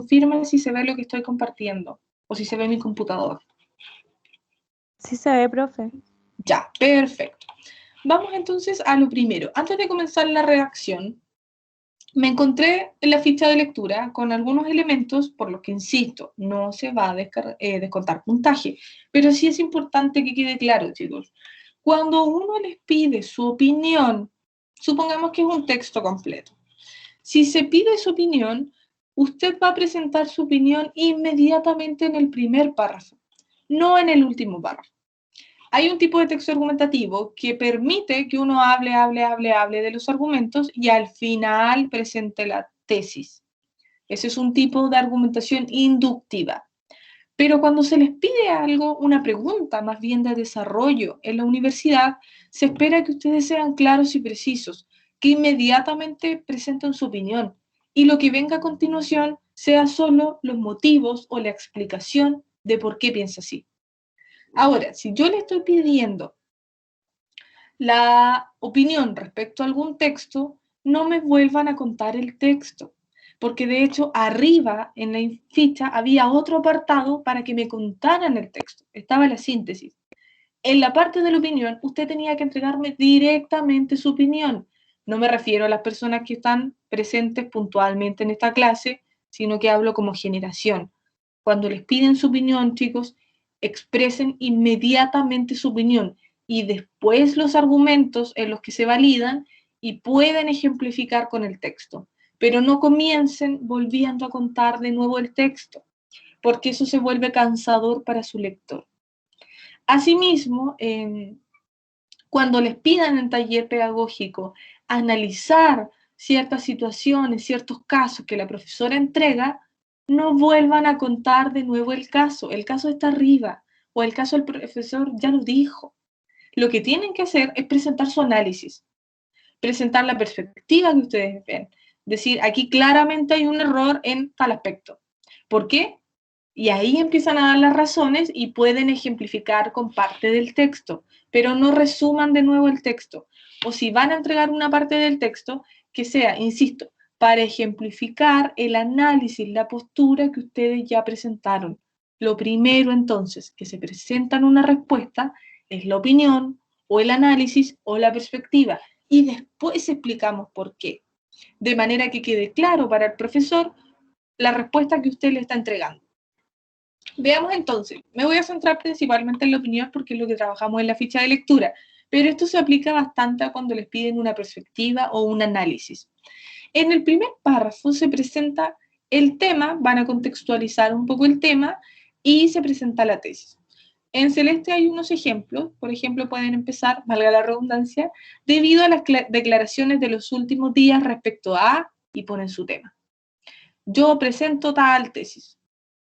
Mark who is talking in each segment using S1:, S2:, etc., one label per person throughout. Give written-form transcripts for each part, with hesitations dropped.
S1: confirmen si se ve lo que estoy compartiendo o si se ve mi computador.
S2: Sí se ve, profe.
S1: Ya, perfecto. Vamos entonces a lo primero. Antes de comenzar la redacción, me encontré en la ficha de lectura con algunos elementos por los que, insisto, no se va a descontar puntaje, pero sí es importante que quede claro, chicos. Cuando uno les pide su opinión, supongamos que es un texto completo. Si se pide su opinión, usted va a presentar su opinión inmediatamente en el primer párrafo, no en el último párrafo. Hay un tipo de texto argumentativo que permite que uno hable de los argumentos y al final presente la tesis. Ese es un tipo de argumentación inductiva. Pero cuando se les pide algo, una pregunta más bien de desarrollo en la universidad, se espera que ustedes sean claros y precisos, que inmediatamente presenten su opinión y lo que venga a continuación sea solo los motivos o la explicación de por qué piensa así. Ahora, si yo le estoy pidiendo la opinión respecto a algún texto, no me vuelvan a contar el texto, porque de hecho arriba en la ficha había otro apartado para que me contaran el texto, estaba la síntesis. En la parte de la opinión, usted tenía que entregarme directamente su opinión. No me refiero a las personas que están presentes puntualmente en esta clase, sino que hablo como generación. Cuando les piden su opinión, chicos, expresen inmediatamente su opinión y después los argumentos en los que se validan y pueden ejemplificar con el texto. Pero no comiencen volviendo a contar de nuevo el texto, porque eso se vuelve cansador para su lector. Asimismo, cuando les pidan en taller pedagógico analizar ciertas situaciones, ciertos casos que la profesora entrega, no vuelvan a contar de nuevo el caso está arriba, o el caso el profesor ya lo dijo. Lo que tienen que hacer es presentar su análisis, presentar la perspectiva que ustedes ven, decir, aquí claramente hay un error en tal aspecto. ¿Por qué? Y ahí empiezan a dar las razones y pueden ejemplificar con parte del texto, pero no resuman de nuevo el texto. O si van a entregar una parte del texto, que sea, insisto, para ejemplificar el análisis, la postura que ustedes ya presentaron. Lo primero entonces que se presenta en una respuesta es la opinión o el análisis o la perspectiva y después explicamos por qué, de manera que quede claro para el profesor la respuesta que usted le está entregando. Veamos entonces, me voy a centrar principalmente en la opinión porque es lo que trabajamos en la ficha de lectura, pero esto se aplica bastante a cuando les piden una perspectiva o un análisis. En el primer párrafo se presenta el tema, van a contextualizar un poco el tema y se presenta la tesis. En celeste hay unos ejemplos, por ejemplo pueden empezar, valga la redundancia, debido a las declaraciones de los últimos días respecto a, y ponen su tema. Yo presento tal tesis.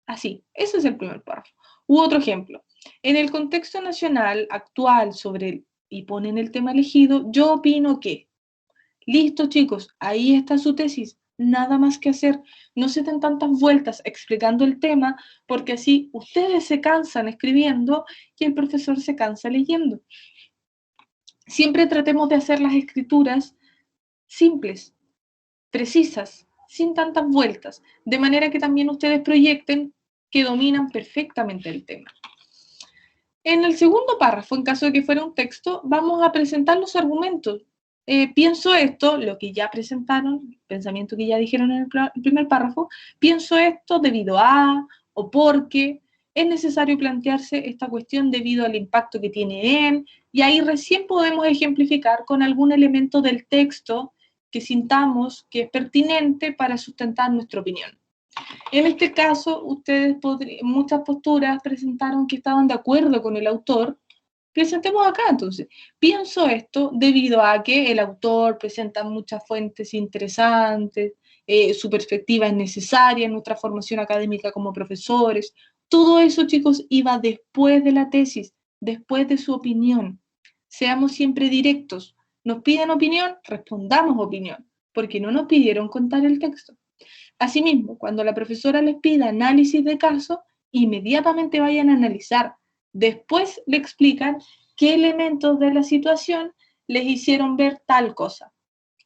S1: Así, ese es el primer párrafo. U otro ejemplo, en el contexto nacional actual y ponen el tema elegido, yo opino que, listo chicos, ahí está su tesis, nada más que hacer, no se den tantas vueltas explicando el tema, porque así ustedes se cansan escribiendo y el profesor se cansa leyendo. Siempre tratemos de hacer las escrituras simples, precisas, sin tantas vueltas, de manera que también ustedes proyecten que dominan perfectamente el tema. En el segundo párrafo, en caso de que fuera un texto, vamos a presentar los argumentos. Pienso esto, lo que ya presentaron, el pensamiento que ya dijeron en el primer párrafo, pienso esto debido a o porque es necesario plantearse esta cuestión debido al impacto que tiene en, y ahí recién podemos ejemplificar con algún elemento del texto que sintamos que es pertinente para sustentar nuestra opinión. En este caso, muchas posturas presentaron que estaban de acuerdo con el autor. Presentemos acá entonces. Pienso esto debido a que el autor presenta muchas fuentes interesantes, su perspectiva es necesaria en nuestra formación académica como profesores. Todo eso, chicos, iba después de la tesis, después de su opinión. Seamos siempre directos. Nos piden opinión, respondamos opinión, porque no nos pidieron contar el texto. Asimismo, cuando la profesora les pida análisis de caso, inmediatamente vayan a analizar. Después le explican qué elementos de la situación les hicieron ver tal cosa.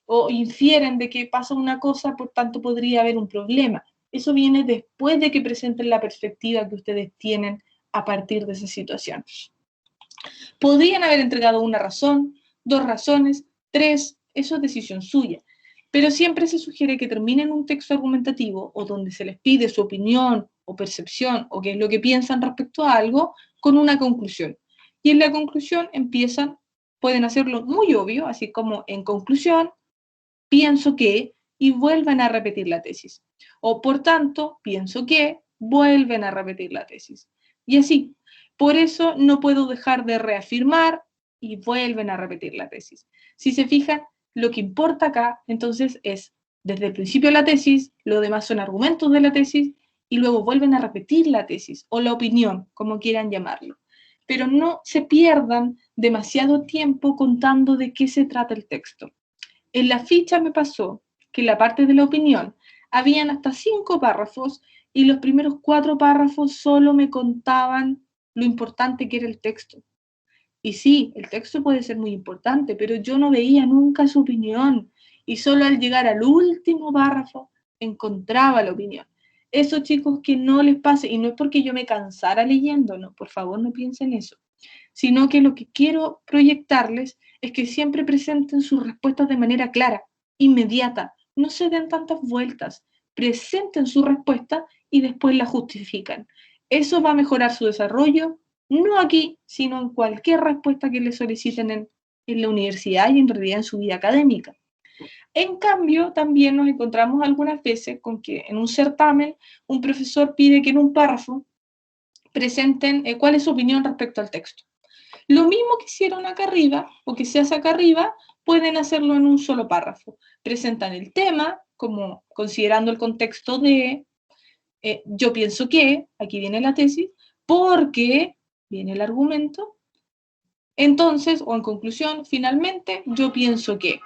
S1: O infieren de que pasa una cosa, por tanto podría haber un problema. Eso viene después de que presenten la perspectiva que ustedes tienen a partir de esa situación. Podrían haber entregado una razón, 2 razones, 3, eso es decisión suya. Pero siempre se sugiere que terminen un texto argumentativo o donde se les pide su opinión o percepción o qué es lo que piensan respecto a algo con una conclusión. Y en la conclusión empiezan, pueden hacerlo muy obvio, así como en conclusión, pienso que, y vuelven a repetir la tesis. O por tanto, pienso que, vuelven a repetir la tesis. Y así. Por eso no puedo dejar de reafirmar y vuelven a repetir la tesis. Si se fijan, lo que importa acá, entonces, es desde el principio de la tesis, lo demás son argumentos de la tesis, y luego vuelven a repetir la tesis o la opinión, como quieran llamarlo. Pero no se pierdan demasiado tiempo contando de qué se trata el texto. En la ficha me pasó que en la parte de la opinión habían hasta 5 párrafos y los primeros 4 párrafos solo me contaban lo importante que era el texto. Y sí, el texto puede ser muy importante, pero yo no veía nunca su opinión y solo al llegar al último párrafo encontraba la opinión. Eso, chicos, que no les pase, y no es porque yo me cansara leyendo, no, por favor no piensen eso, sino que lo que quiero proyectarles es que siempre presenten sus respuestas de manera clara, inmediata, no se den tantas vueltas, presenten su respuesta y después la justifican. Eso va a mejorar su desarrollo, no aquí, sino en cualquier respuesta que le soliciten en la universidad y en realidad en su vida académica. En cambio, también nos encontramos algunas veces con que en un certamen un profesor pide que en un párrafo presenten cuál es su opinión respecto al texto. Lo mismo que hicieron acá arriba, o que se hace acá arriba, pueden hacerlo en un solo párrafo. Presentan el tema, como considerando el contexto de, yo pienso que, aquí viene la tesis, porque viene el argumento, entonces, o en conclusión, finalmente, yo pienso que.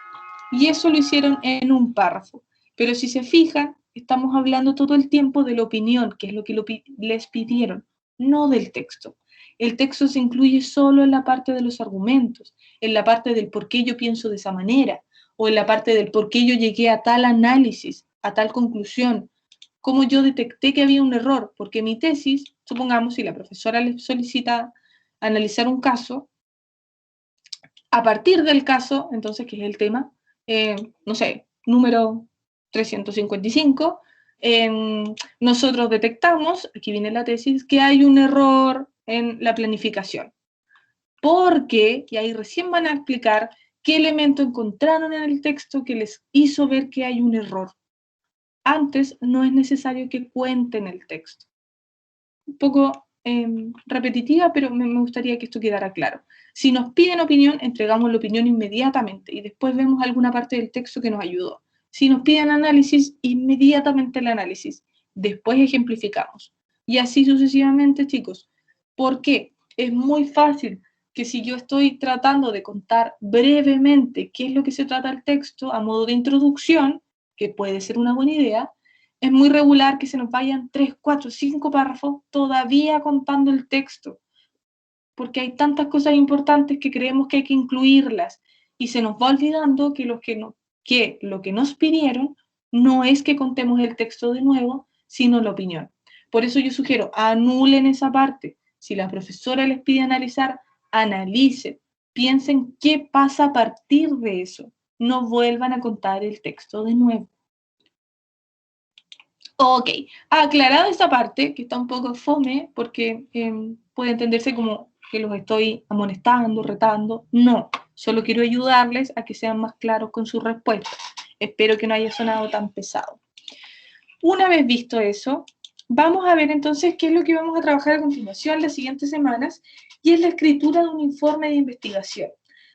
S1: Y eso lo hicieron en un párrafo. Pero si se fijan, estamos hablando todo el tiempo de la opinión, que es lo que les pidieron, no del texto. El texto se incluye solo en la parte de los argumentos, en la parte del por qué yo pienso de esa manera, o en la parte del por qué yo llegué a tal análisis, a tal conclusión, cómo yo detecté que había un error, porque mi tesis, supongamos, si la profesora le solicita analizar un caso, a partir del caso, entonces, que es el tema, no sé, número 355, nosotros detectamos, aquí viene la tesis, que hay un error en la planificación. Porque, y ahí recién van a explicar qué elemento encontraron en el texto que les hizo ver que hay un error. Antes no es necesario que cuenten el texto. Un poco repetitiva, pero me gustaría que esto quedara claro. Si nos piden opinión, entregamos la opinión inmediatamente y después vemos alguna parte del texto que nos ayudó. Si nos piden análisis, inmediatamente el análisis. Después ejemplificamos. Y así sucesivamente, chicos. ¿Por qué? Es muy fácil que si yo estoy tratando de contar brevemente qué es lo que se trata el texto a modo de introducción, que puede ser una buena idea, es muy regular que se nos vayan 3, 4, 5 párrafos todavía contando el texto, porque hay tantas cosas importantes que creemos que hay que incluirlas y se nos va olvidando que lo que nos pidieron no es que contemos el texto de nuevo, sino la opinión. Por eso yo sugiero, anulen esa parte. Si la profesora les pide analizar, analicen, piensen qué pasa a partir de eso. No vuelvan a contar el texto de nuevo. Ok, aclarado esa parte, que está un poco fome, porque puede entenderse como que los estoy amonestando, retando. No, solo quiero ayudarles a que sean más claros con sus respuestas. Espero que no haya sonado tan pesado. Una vez visto eso, vamos a ver entonces qué es lo que vamos a trabajar a continuación las siguientes semanas, y es la escritura de un informe de investigación.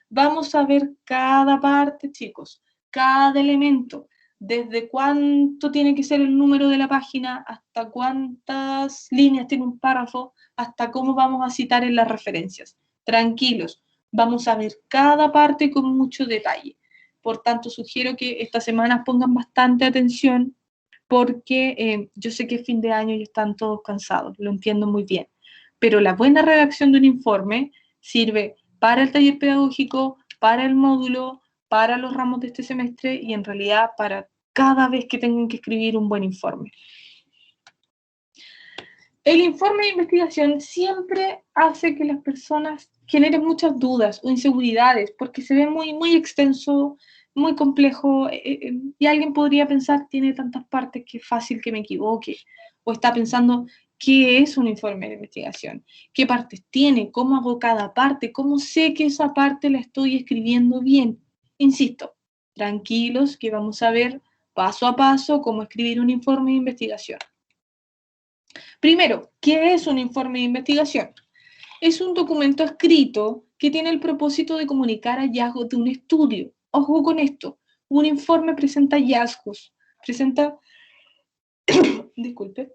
S1: Vamos a ver cada parte, chicos, cada elemento, desde cuánto tiene que ser el número de la página, hasta cuántas líneas tiene un párrafo, hasta cómo vamos a citar en las referencias. Tranquilos, vamos a ver cada parte con mucho detalle. Por tanto, sugiero que estas semanas pongan bastante atención, porque yo sé que es fin de año y están todos cansados, lo entiendo muy bien. Pero la buena redacción de un informe sirve para el taller pedagógico, para el módulo, para los ramos de este semestre y en realidad para cada vez que tengan que escribir un buen informe. El informe de investigación siempre hace que las personas generen muchas dudas o inseguridades, porque se ve muy, muy extenso, muy complejo, y alguien podría pensar, tiene tantas partes que es fácil que me equivoque, o está pensando, ¿qué es un informe de investigación? ¿Qué partes tiene? ¿Cómo hago cada parte? ¿Cómo sé que esa parte la estoy escribiendo bien? Insisto, tranquilos que vamos a ver paso a paso cómo escribir un informe de investigación. Primero, ¿qué es un informe de investigación? Es un documento escrito que tiene el propósito de comunicar hallazgos de un estudio. Ojo con esto, un informe presenta hallazgos, disculpe,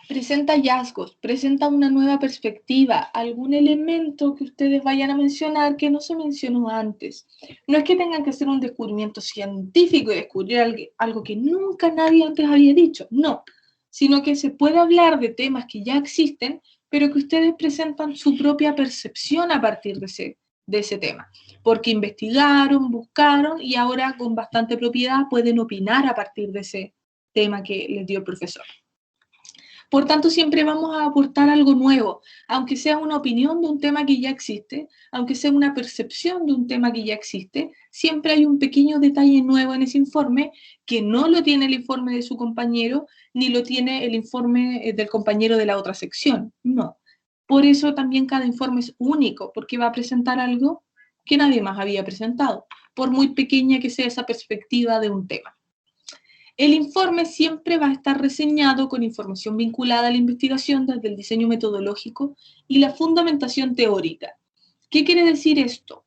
S1: presenta hallazgos, presenta una nueva perspectiva, algún elemento que ustedes vayan a mencionar que no se mencionó antes. No es que tengan que hacer un descubrimiento científico y descubrir algo que nunca nadie antes había dicho, no, sino que se puede hablar de temas que ya existen, pero que ustedes presentan su propia percepción a partir de ese tema, porque investigaron, buscaron y ahora con bastante propiedad pueden opinar a partir de ese tema que les dio el profesor. Por tanto, siempre vamos a aportar algo nuevo, aunque sea una opinión de un tema que ya existe, aunque sea una percepción de un tema que ya existe, siempre hay un pequeño detalle nuevo en ese informe que no lo tiene el informe de su compañero, ni lo tiene el informe del compañero de la otra sección. No. Por eso también cada informe es único, porque va a presentar algo que nadie más había presentado, por muy pequeña que sea esa perspectiva de un tema. El informe siempre va a estar reseñado con información vinculada a la investigación desde el diseño metodológico y la fundamentación teórica. ¿Qué quiere decir esto?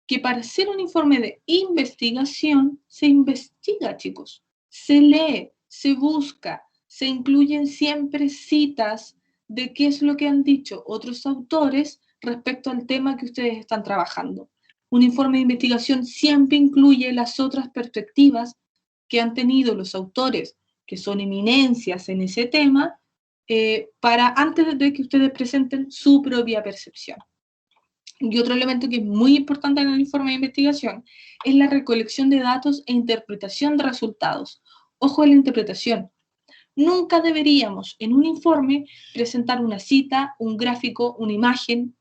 S1: Que para hacer un informe de investigación se investiga, chicos, se lee, se busca, se incluyen siempre citas de qué es lo que han dicho otros autores respecto al tema que ustedes están trabajando. Un informe de investigación siempre incluye las otras perspectivas que han tenido los autores que son eminencias en ese tema, para antes de que ustedes presenten su propia percepción. Y otro elemento que es muy importante en el informe de investigación es la recolección de datos e interpretación de resultados. Ojo a la interpretación. Nunca deberíamos en un informe presentar una cita, un gráfico, una imagen,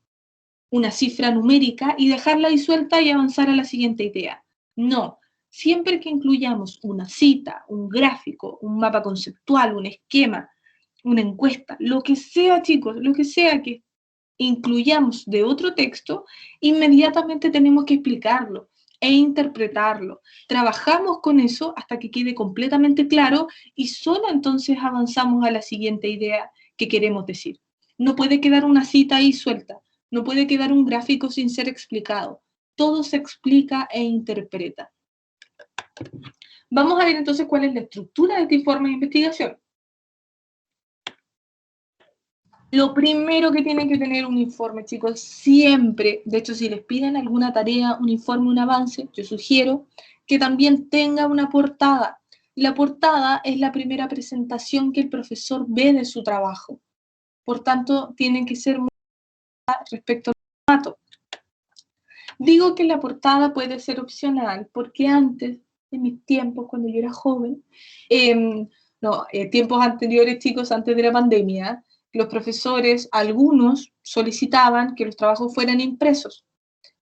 S1: una cifra numérica y dejarla disuelta y avanzar a la siguiente idea. No, siempre que incluyamos una cita, un gráfico, un mapa conceptual, un esquema, una encuesta, lo que sea, chicos, lo que sea que incluyamos de otro texto, inmediatamente tenemos que explicarlo e interpretarlo. Trabajamos con eso hasta que quede completamente claro y solo entonces avanzamos a la siguiente idea que queremos decir. No puede quedar una cita ahí suelta, no puede quedar un gráfico sin ser explicado. Todo se explica e interpreta. Vamos a ver entonces cuál es la estructura de este informe de investigación. Lo primero que tiene que tener un informe, chicos, siempre, de hecho, si les piden alguna tarea, un informe, un avance, yo sugiero que también tenga una portada. La portada es la primera presentación que el profesor ve de su trabajo. Por tanto, tienen que ser muy respecto al formato. Digo que la portada puede ser opcional porque antes, en mis tiempos, cuando yo era joven, tiempos anteriores, chicos, antes de la pandemia, los profesores, algunos solicitaban que los trabajos fueran impresos,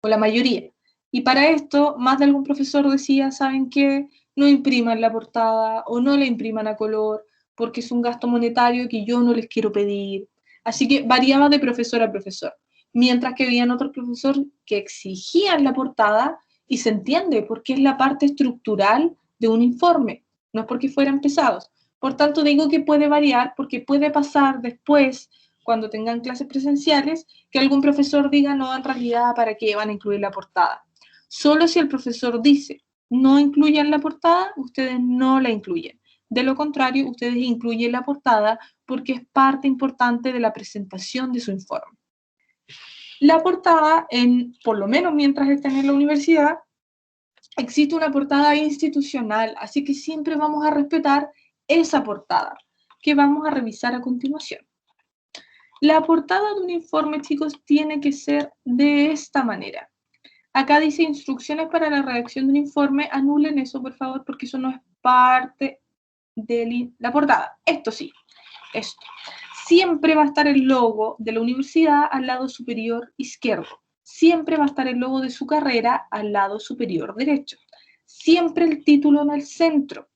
S1: o la mayoría. Y para esto, más de algún profesor decía, ¿saben qué? No impriman la portada o no la impriman a color, porque es un gasto monetario que yo no les quiero pedir. Así que variaba de profesor a profesor. Mientras que habían otros profesores que exigían la portada y se entiende porque es la parte estructural de un informe, no es porque fueran pesados. Por tanto, digo que puede variar porque puede pasar después, cuando tengan clases presenciales, que algún profesor diga, no, en realidad, ¿para qué van a incluir la portada? Solo si el profesor dice, no incluyan la portada, ustedes no la incluyen. De lo contrario, ustedes incluyen la portada porque es parte importante de la presentación de su informe. La portada, por lo menos mientras estén en la universidad, existe una portada institucional, así que siempre vamos a respetar esa portada que vamos a revisar a continuación. La portada de un informe, chicos, tiene que ser de esta manera. Acá dice instrucciones para la redacción de un informe. Anulen eso, por favor, porque eso no es parte de la portada. Esto sí, esto. Siempre va a estar el logo de la universidad al lado superior izquierdo. Siempre va a estar el logo de su carrera al lado superior derecho. Siempre el título en el centro.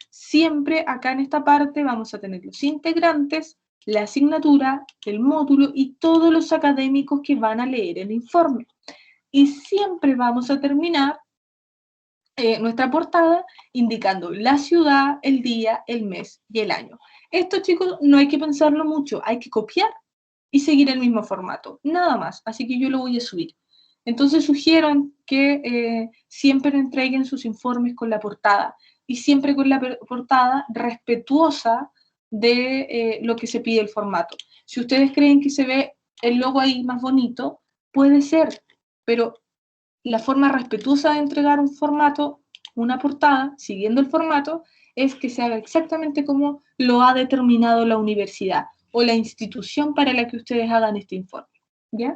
S1: Siempre acá en esta parte vamos a tener los integrantes, la asignatura, el módulo y todos los académicos que van a leer el informe. Y siempre vamos a terminar nuestra portada indicando la ciudad, el día, el mes y el año. Esto, chicos, no hay que pensarlo mucho, hay que copiar y seguir el mismo formato, nada más. Así que yo lo voy a subir. Entonces sugiero que siempre entreguen sus informes con la portada y siempre con la portada respetuosa de lo que se pide el formato. Si ustedes creen que se ve el logo ahí más bonito, puede ser, pero la forma respetuosa de entregar un formato, una portada, siguiendo el formato, es que se haga exactamente como lo ha determinado la universidad o la institución para la que ustedes hagan este informe, ¿ya?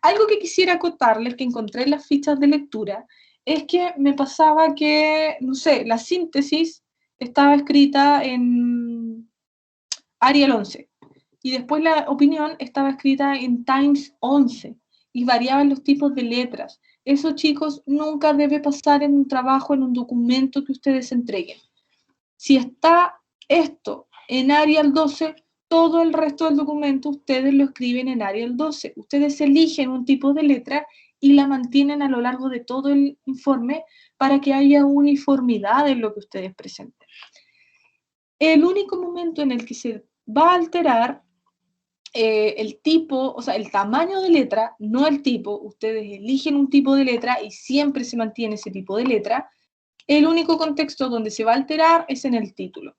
S1: Algo que quisiera acotarles, que encontré en las fichas de lectura, es que me pasaba que, no sé, la síntesis estaba escrita en Arial 11 y después la opinión estaba escrita en Times 11 y variaban los tipos de letras. Eso, chicos, nunca debe pasar en un trabajo, en un documento que ustedes entreguen. Si está esto en Arial 12, todo el resto del documento ustedes lo escriben en Arial 12. Ustedes eligen un tipo de letra y la mantienen a lo largo de todo el informe para que haya uniformidad en lo que ustedes presenten. El único momento en el que se va a alterar el tipo, o sea, el tamaño de letra, no el tipo, ustedes eligen un tipo de letra y siempre se mantiene ese tipo de letra. El único contexto donde se va a alterar es en el título.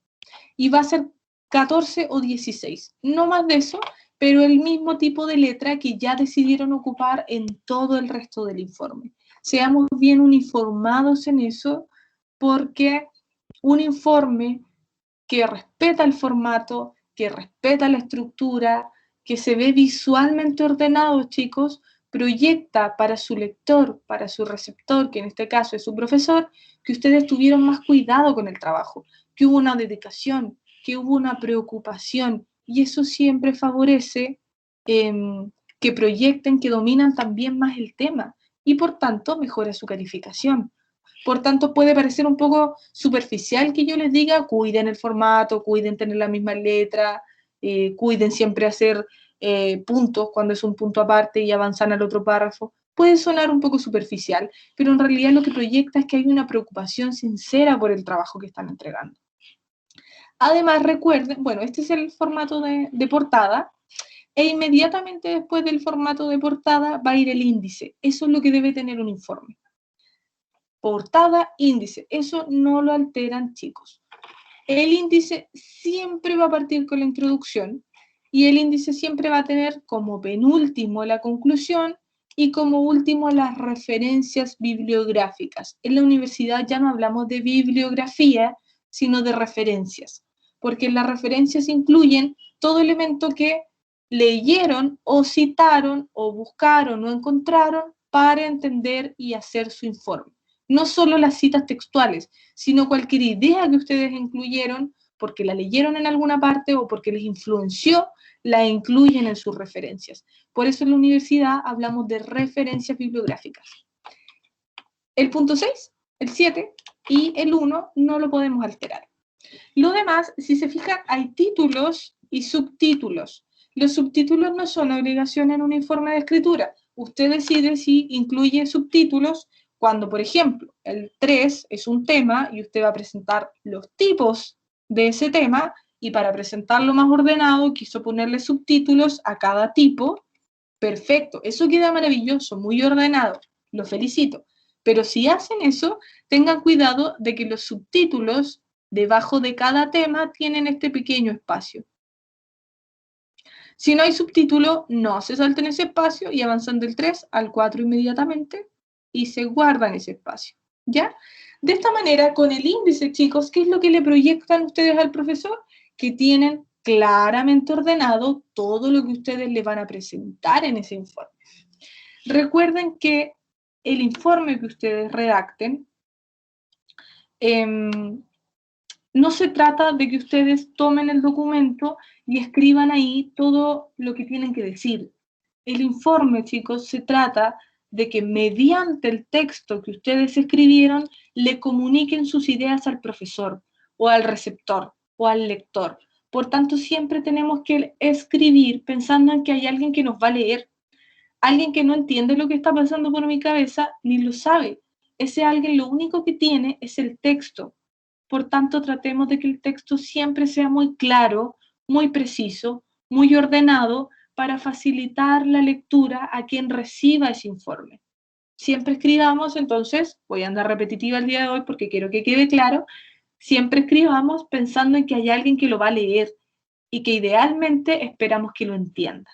S1: Y va a ser 14 o 16, no más de eso, pero el mismo tipo de letra que ya decidieron ocupar en todo el resto del informe. Seamos bien uniformados en eso, porque un informe que respeta el formato, que respeta la estructura, que se ve visualmente ordenado, chicos, proyecta para su lector, para su receptor, que en este caso es su profesor, que ustedes tuvieron más cuidado con el trabajo, que hubo una dedicación, que hubo una preocupación, y eso siempre favorece que proyecten, que dominan también más el tema, y por tanto mejora su calificación. Por tanto, puede parecer un poco superficial que yo les diga, cuiden el formato, cuiden tener la misma letra, cuiden siempre hacer puntos cuando es un punto aparte y avanzan al otro párrafo. Puede sonar un poco superficial, pero en realidad lo que proyecta es que hay una preocupación sincera por el trabajo que están entregando. Además, recuerden, bueno, este es el formato de portada, e inmediatamente después del formato de portada va a ir el índice. Eso es lo que debe tener un informe. Portada, índice. Eso no lo alteran, chicos. El índice siempre va a partir con la introducción y el índice siempre va a tener como penúltimo la conclusión y como último las referencias bibliográficas. En la universidad ya no hablamos de bibliografía, sino de referencias, porque las referencias incluyen todo elemento que leyeron o citaron o buscaron o encontraron para entender y hacer su informe. No solo las citas textuales, sino cualquier idea que ustedes incluyeron porque la leyeron en alguna parte o porque les influenció, la incluyen en sus referencias. Por eso en la universidad hablamos de referencias bibliográficas. El punto 6, el 7 y el 1 no lo podemos alterar. Lo demás, si se fijan, hay títulos y subtítulos. Los subtítulos no son obligación en un informe de escritura. Usted decide si incluye subtítulos cuando, por ejemplo, el 3 es un tema y usted va a presentar los tipos de ese tema y para presentarlo más ordenado quiso ponerle subtítulos a cada tipo. Perfecto, eso queda maravilloso, muy ordenado, lo felicito. Pero si hacen eso, tengan cuidado de que los subtítulos debajo de cada tema tienen este pequeño espacio. Si no hay subtítulo, no se salten ese espacio y avanzan del 3 al 4 inmediatamente y se guardan ese espacio, ¿ya? De esta manera, con el índice, chicos, ¿qué es lo que le proyectan ustedes al profesor? Que tienen claramente ordenado todo lo que ustedes le van a presentar en ese informe. Recuerden que el informe que ustedes redacten No se trata de que ustedes tomen el documento y escriban ahí todo lo que tienen que decir. El informe, chicos, se trata de que mediante el texto que ustedes escribieron, le comuniquen sus ideas al profesor, o al receptor, o al lector. Por tanto, siempre tenemos que escribir pensando en que hay alguien que nos va a leer. Alguien que no entiende lo que está pasando por mi cabeza, ni lo sabe. Ese alguien lo único que tiene es el texto. Por tanto, tratemos de que el texto siempre sea muy claro, muy preciso, muy ordenado, para facilitar la lectura a quien reciba ese informe. Siempre escribamos, entonces, voy a andar repetitiva el día de hoy porque quiero que quede claro, siempre escribamos pensando en que hay alguien que lo va a leer y que idealmente esperamos que lo entienda.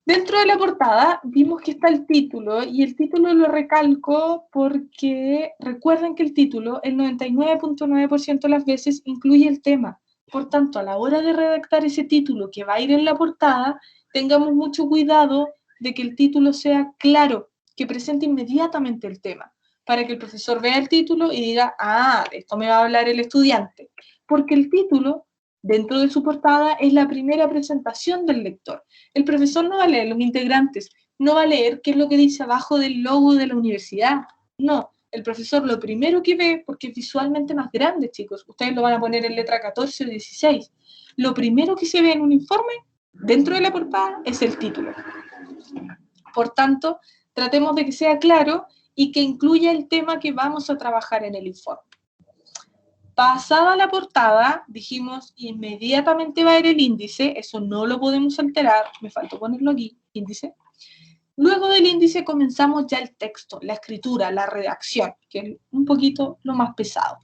S1: Dentro de la portada vimos que está el título, y el título lo recalco porque recuerden que el título, el 99.9% de las veces, incluye el tema. Por tanto, a la hora de redactar ese título que va a ir en la portada, tengamos mucho cuidado de que el título sea claro, que presente inmediatamente el tema, para que el profesor vea el título y diga, ah, de esto me va a hablar el estudiante. Porque el título, dentro de su portada, es la primera presentación del lector. El profesor no va a leer los integrantes, no va a leer qué es lo que dice abajo del logo de la universidad. No, el profesor lo primero que ve, porque es visualmente más grande, chicos, ustedes lo van a poner en letra 14 o 16. Lo primero que se ve en un informe, dentro de la portada, es el título. Por tanto, tratemos de que sea claro y que incluya el tema que vamos a trabajar en el informe. Pasada la portada, dijimos, inmediatamente va a ir el índice, eso no lo podemos alterar, me faltó ponerlo aquí, índice. Luego del índice comenzamos ya el texto, la escritura, la redacción, que es un poquito lo más pesado.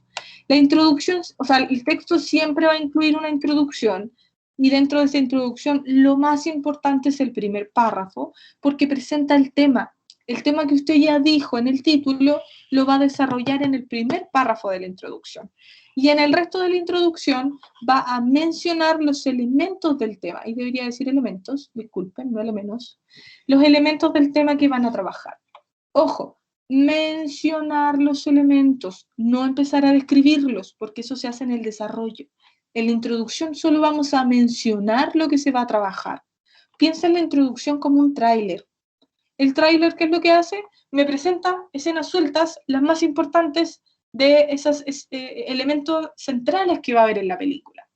S1: La introducción, o sea, el texto siempre va a incluir una introducción, y dentro de esa introducción lo más importante es el primer párrafo, porque presenta el tema. El tema que usted ya dijo en el título lo va a desarrollar en el primer párrafo de la introducción. Y en el resto de la introducción va a mencionar los elementos del tema. Y debería decir elementos, disculpen, no elementos. Los elementos del tema que van a trabajar. Ojo, mencionar los elementos, no empezar a describirlos, porque eso se hace en el desarrollo. En la introducción solo vamos a mencionar lo que se va a trabajar. Piensa en la introducción como un tráiler. El tráiler, ¿qué es lo que hace? Me presenta escenas sueltas, las más importantes de esos elementos centrales que va a haber en la película.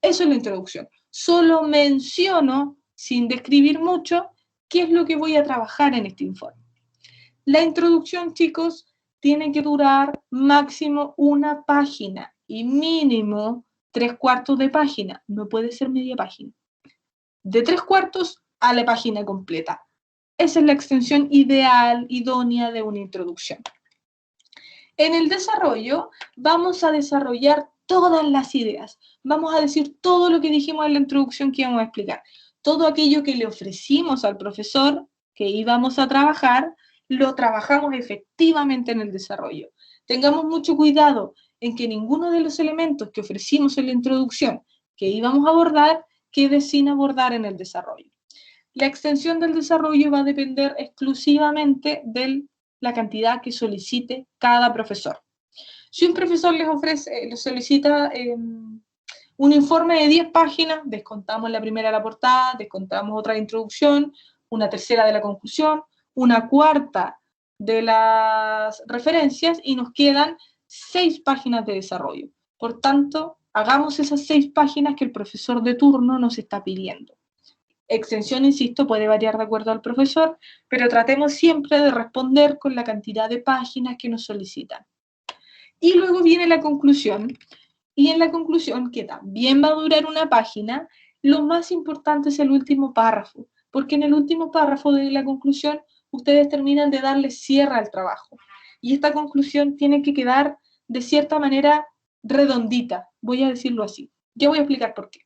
S1: Eso es la introducción. Solo menciono, sin describir mucho, qué es lo que voy a trabajar en este informe. La introducción, chicos, tiene que durar máximo una página y mínimo 3/4 de página. No puede ser media página. De 3/4 a la página completa. Esa es la extensión ideal, idónea de una introducción. En el desarrollo vamos a desarrollar todas las ideas. Vamos a decir todo lo que dijimos en la introducción que íbamos a explicar. Todo aquello que le ofrecimos al profesor que íbamos a trabajar, lo trabajamos efectivamente en el desarrollo. Tengamos mucho cuidado en que ninguno de los elementos que ofrecimos en la introducción que íbamos a abordar quede sin abordar en el desarrollo. La extensión del desarrollo va a depender exclusivamente de la cantidad que solicite cada profesor. Si un profesor les solicita un informe de 10 páginas, descontamos la primera de la portada, descontamos otra de introducción, una tercera de la conclusión, una cuarta de las referencias y nos quedan 6 páginas de desarrollo. Por tanto, hagamos esas 6 páginas que el profesor de turno nos está pidiendo. Extensión, insisto, puede variar de acuerdo al profesor, pero tratemos siempre de responder con la cantidad de páginas que nos solicitan. Y luego viene la conclusión, y en la conclusión, que también va a durar una página, lo más importante es el último párrafo, porque en el último párrafo de la conclusión ustedes terminan de darle cierre al trabajo. Y esta conclusión tiene que quedar de cierta manera redondita, voy a decirlo así. Ya voy a explicar por qué.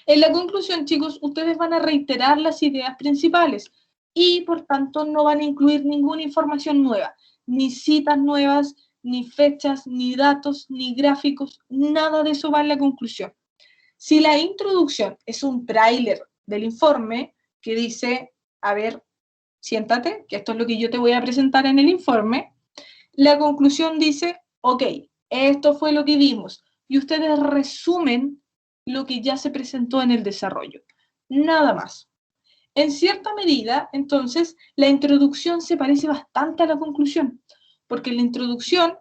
S1: En la conclusión, chicos, ustedes van a reiterar las ideas principales y, por tanto, no van a incluir ninguna información nueva, ni citas nuevas, ni fechas, ni datos, ni gráficos, nada de eso va en la conclusión. Si la introducción es un tráiler del informe que dice, a ver, siéntate, que esto es lo que yo te voy a presentar en el informe, la conclusión dice, ok, esto fue lo que vimos, y ustedes resumen lo que ya se presentó en el desarrollo. Nada más. En cierta medida, entonces, la introducción se parece bastante a la conclusión, porque en la introducción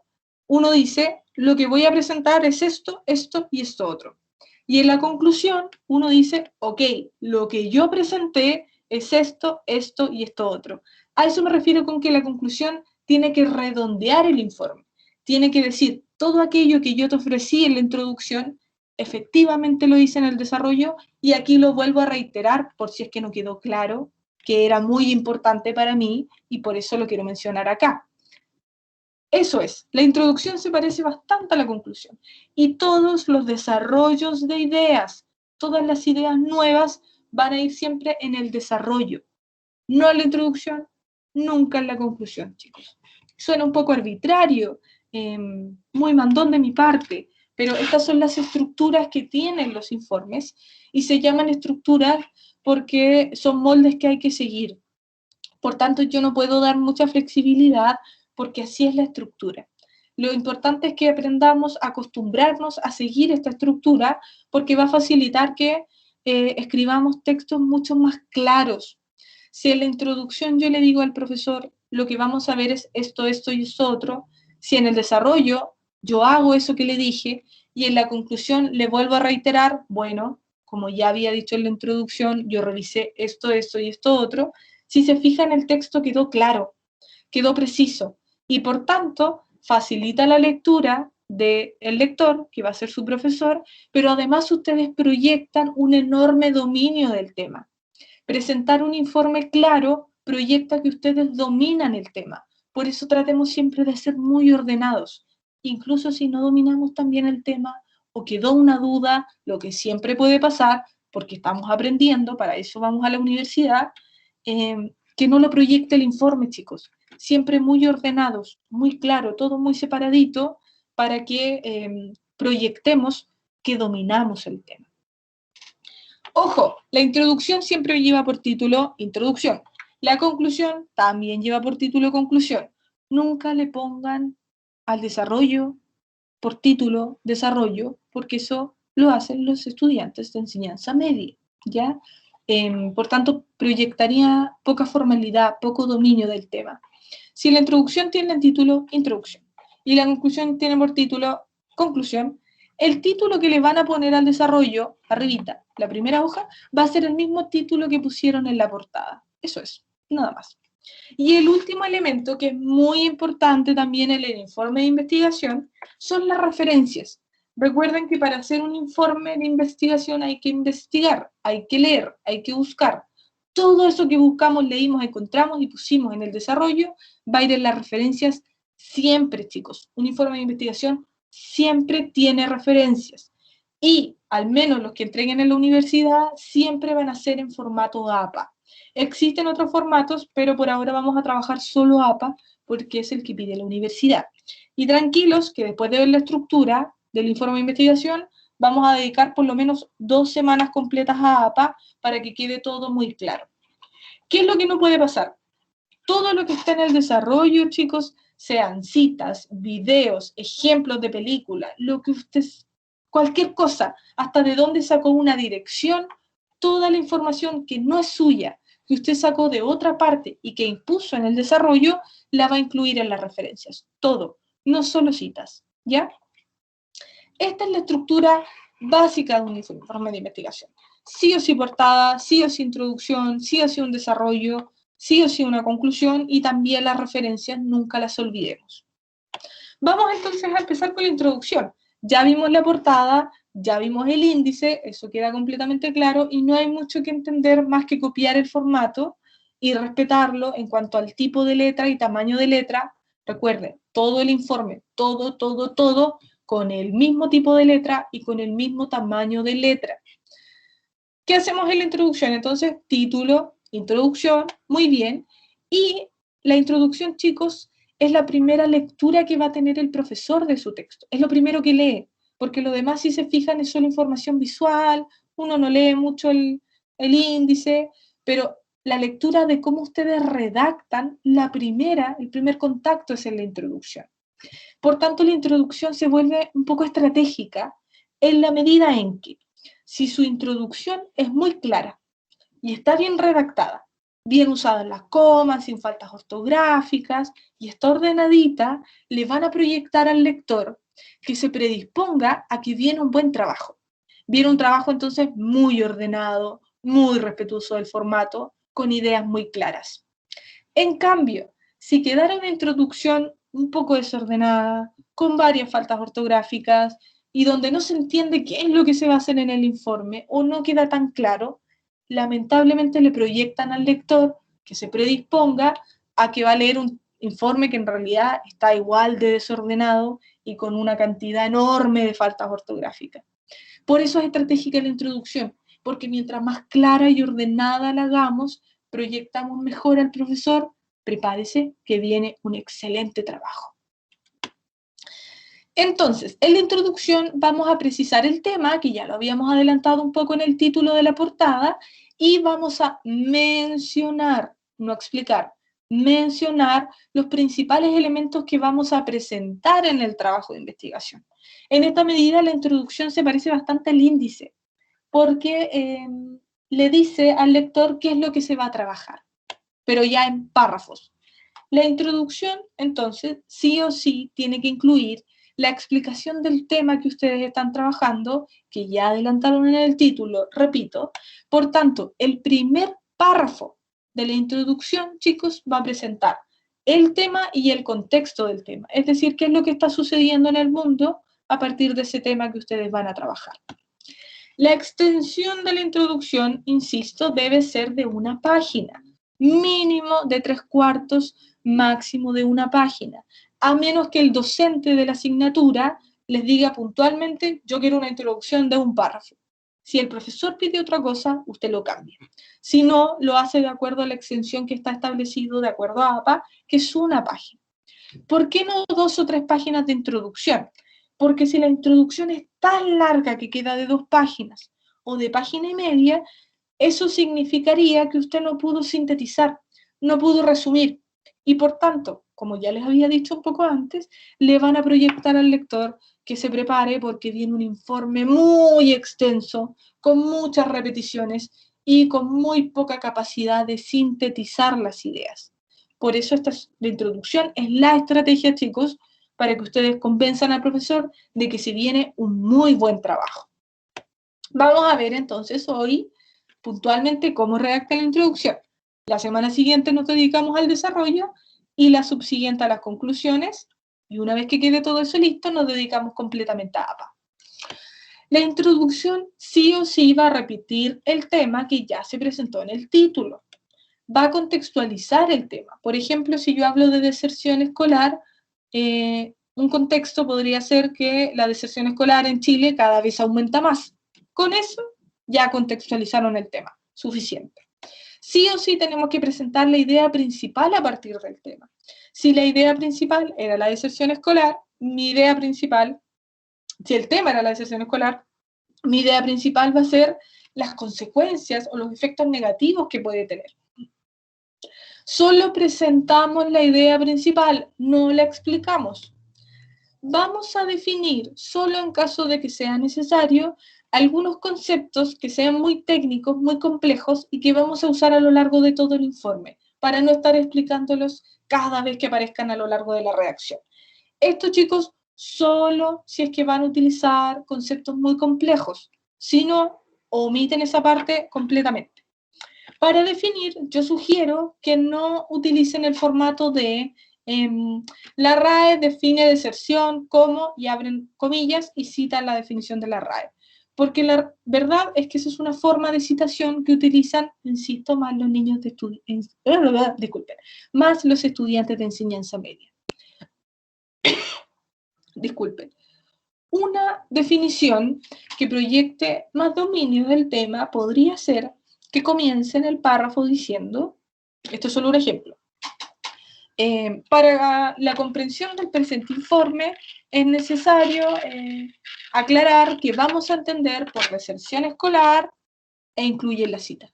S1: uno dice, lo que voy a presentar es esto, esto y esto otro. Y en la conclusión uno dice, ok, lo que yo presenté es esto, esto y esto otro. A eso me refiero con que la conclusión tiene que redondear el informe. Tiene que decir, todo aquello que yo te ofrecí en la introducción, efectivamente lo hice en el desarrollo y aquí lo vuelvo a reiterar por si es que no quedó claro, que era muy importante para mí y por eso lo quiero mencionar acá. Eso es, la introducción se parece bastante a la conclusión y todos los desarrollos de ideas, todas las ideas nuevas van a ir siempre en el desarrollo, no en la introducción, nunca en la conclusión, chicos. Suena un poco arbitrario, muy mandón de mi parte, pero estas son las estructuras que tienen los informes y se llaman estructuras porque son moldes que hay que seguir. Por tanto, yo no puedo dar mucha flexibilidad porque así es la estructura. Lo importante es que aprendamos a acostumbrarnos a seguir esta estructura porque va a facilitar que escribamos textos mucho más claros. Si en la introducción yo le digo al profesor, lo que vamos a ver es esto, esto y esto otro, si en el desarrollo yo hago eso que le dije y en la conclusión le vuelvo a reiterar, bueno, como ya había dicho en la introducción, yo revisé esto, esto y esto otro, si se fijan el texto quedó claro, quedó preciso y por tanto facilita la lectura del lector, que va a ser su profesor, pero además ustedes proyectan un enorme dominio del tema. Presentar un informe claro proyecta que ustedes dominan el tema. Por eso tratemos siempre de ser muy ordenados. Incluso si no dominamos también el tema o quedó una duda, lo que siempre puede pasar, porque estamos aprendiendo, para eso vamos a la universidad, que no lo proyecte el informe, chicos. Siempre muy ordenados, muy claro, todo muy separadito, para que proyectemos que dominamos el tema. Ojo, la introducción siempre lleva por título introducción. La conclusión también lleva por título conclusión. Nunca le pongan al desarrollo por título desarrollo, porque eso lo hacen los estudiantes de enseñanza media, ¿ya? Por tanto, proyectaría poca formalidad, poco dominio del tema. Si la introducción tiene el título introducción y la conclusión tiene por título conclusión, el título que le van a poner al desarrollo, arribita, la primera hoja, va a ser el mismo título que pusieron en la portada. Eso es, nada más. Y el último elemento que es muy importante también en el informe de investigación son las referencias. Recuerden que para hacer un informe de investigación hay que investigar, hay que leer, hay que buscar. Todo eso que buscamos, leímos, encontramos y pusimos en el desarrollo va a ir en las referencias siempre, chicos. Un informe de investigación siempre tiene referencias. Y al menos los que entreguen en la universidad siempre van a ser en formato APA. Existen otros formatos, pero por ahora vamos a trabajar solo APA porque es el que pide la universidad. Y tranquilos que después de ver la estructura del informe de investigación, vamos a dedicar por lo menos 2 semanas completas a APA para que quede todo muy claro. ¿Qué es lo que no puede pasar? Todo lo que está en el desarrollo, chicos, sean citas, videos, ejemplos de películas, lo que usted, cualquier cosa, hasta de dónde sacó una dirección, toda la información que no es suya, que usted sacó de otra parte y que impuso en el desarrollo, la va a incluir en las referencias. Todo, no solo citas, ¿ya? Esta es la estructura básica de un informe de investigación. Sí o sí portada, sí o sí introducción, sí o sí un desarrollo, sí o sí una conclusión y también las referencias, nunca las olvidemos. Vamos entonces a empezar con la introducción. Ya vimos la portada, ya vimos el índice, eso queda completamente claro y no hay mucho que entender más que copiar el formato y respetarlo en cuanto al tipo de letra y tamaño de letra. Recuerden, todo el informe, todo, con el mismo tipo de letra y con el mismo tamaño de letra. ¿Qué hacemos en la introducción? Entonces, título, introducción, muy bien. Y la introducción, chicos, es la primera lectura que va a tener el profesor de su texto. Es lo primero que lee, porque lo demás, si se fijan, es solo información visual, uno no lee mucho el índice, pero la lectura de cómo ustedes redactan, el primer contacto es en la introducción. Por tanto, la introducción se vuelve un poco estratégica en la medida en que, si su introducción es muy clara y está bien redactada, bien usada en las comas, sin faltas ortográficas, y está ordenadita, le van a proyectar al lector que se predisponga a que viene un buen trabajo. Viene un trabajo entonces muy ordenado, muy respetuoso del formato, con ideas muy claras. En cambio, si quedara una introducción un poco desordenada, con varias faltas ortográficas, y donde no se entiende qué es lo que se va a hacer en el informe, o no queda tan claro, lamentablemente le proyectan al lector que se predisponga a que va a leer un informe que en realidad está igual de desordenado y con una cantidad enorme de faltas ortográficas. Por eso es estratégica la introducción, porque mientras más clara y ordenada la hagamos, proyectamos mejor al profesor. Prepárese que viene un excelente trabajo. Entonces, en la introducción vamos a precisar el tema, que ya lo habíamos adelantado un poco en el título de la portada, y vamos a mencionar, no explicar, mencionar los principales elementos que vamos a presentar en el trabajo de investigación. En esta medida, la introducción se parece bastante al índice, porque le dice al lector qué es lo que se va a trabajar, pero ya en párrafos. La introducción, entonces, sí o sí tiene que incluir la explicación del tema que ustedes están trabajando, que ya adelantaron en el título, repito. Por tanto, el primer párrafo de la introducción, chicos, va a presentar el tema y el contexto del tema, es decir, qué es lo que está sucediendo en el mundo a partir de ese tema que ustedes van a trabajar. La extensión de la introducción, insisto, debe ser de una página, mínimo de 3/4, máximo de una página, a menos que el docente de la asignatura les diga puntualmente, yo quiero una introducción de un párrafo. Si el profesor pide otra cosa, usted lo cambia. Si no, lo hace de acuerdo a la extensión que está establecido de acuerdo a APA, que es una página. ¿Por qué no 2 o 3 páginas de introducción? Porque si la introducción es tan larga que queda de 2 páginas o de página y media, eso significaría que usted no pudo sintetizar, no pudo resumir. Y por tanto, como ya les había dicho un poco antes, le van a proyectar al lector que se prepare porque viene un informe muy extenso, con muchas repeticiones y con muy poca capacidad de sintetizar las ideas. Por eso la introducción es la estrategia, chicos, para que ustedes convenzan al profesor de que se viene un muy buen trabajo. Vamos a ver entonces hoy puntualmente cómo redacta la introducción. La semana siguiente nos dedicamos al desarrollo y la subsiguiente a las conclusiones. Y una vez que quede todo eso listo, nos dedicamos completamente a APA. La introducción sí o sí va a repetir el tema que ya se presentó en el título. Va a contextualizar el tema. Por ejemplo, si yo hablo de deserción escolar, un contexto podría ser que la deserción escolar en Chile cada vez aumenta más. Con eso ya contextualizaron el tema, suficiente. Sí o sí tenemos que presentar la idea principal a partir del tema. Si la idea principal era la deserción escolar, mi idea principal, si el tema era la deserción escolar, mi idea principal va a ser las consecuencias o los efectos negativos que puede tener. Solo presentamos la idea principal, no la explicamos. Vamos a definir, solo en caso de que sea necesario, algunos conceptos que sean muy técnicos, muy complejos y que vamos a usar a lo largo de todo el informe, para no estar explicándolos cada vez que aparezcan a lo largo de la redacción. Esto, chicos, solo si es que van a utilizar conceptos muy complejos. Si no, omiten esa parte completamente. Para definir, yo sugiero que no utilicen el formato de la RAE define deserción como, y abren comillas, y citan la definición de la RAE. Porque la verdad es que esa es una forma de citación que utilizan, insisto, más los niños de más los estudiantes de enseñanza media. Disculpen. Una definición que proyecte más dominio del tema podría ser que comience en el párrafo diciendo, esto es solo un ejemplo, para la comprensión del presente informe es necesario aclarar que vamos a entender por deserción escolar e incluye la cita.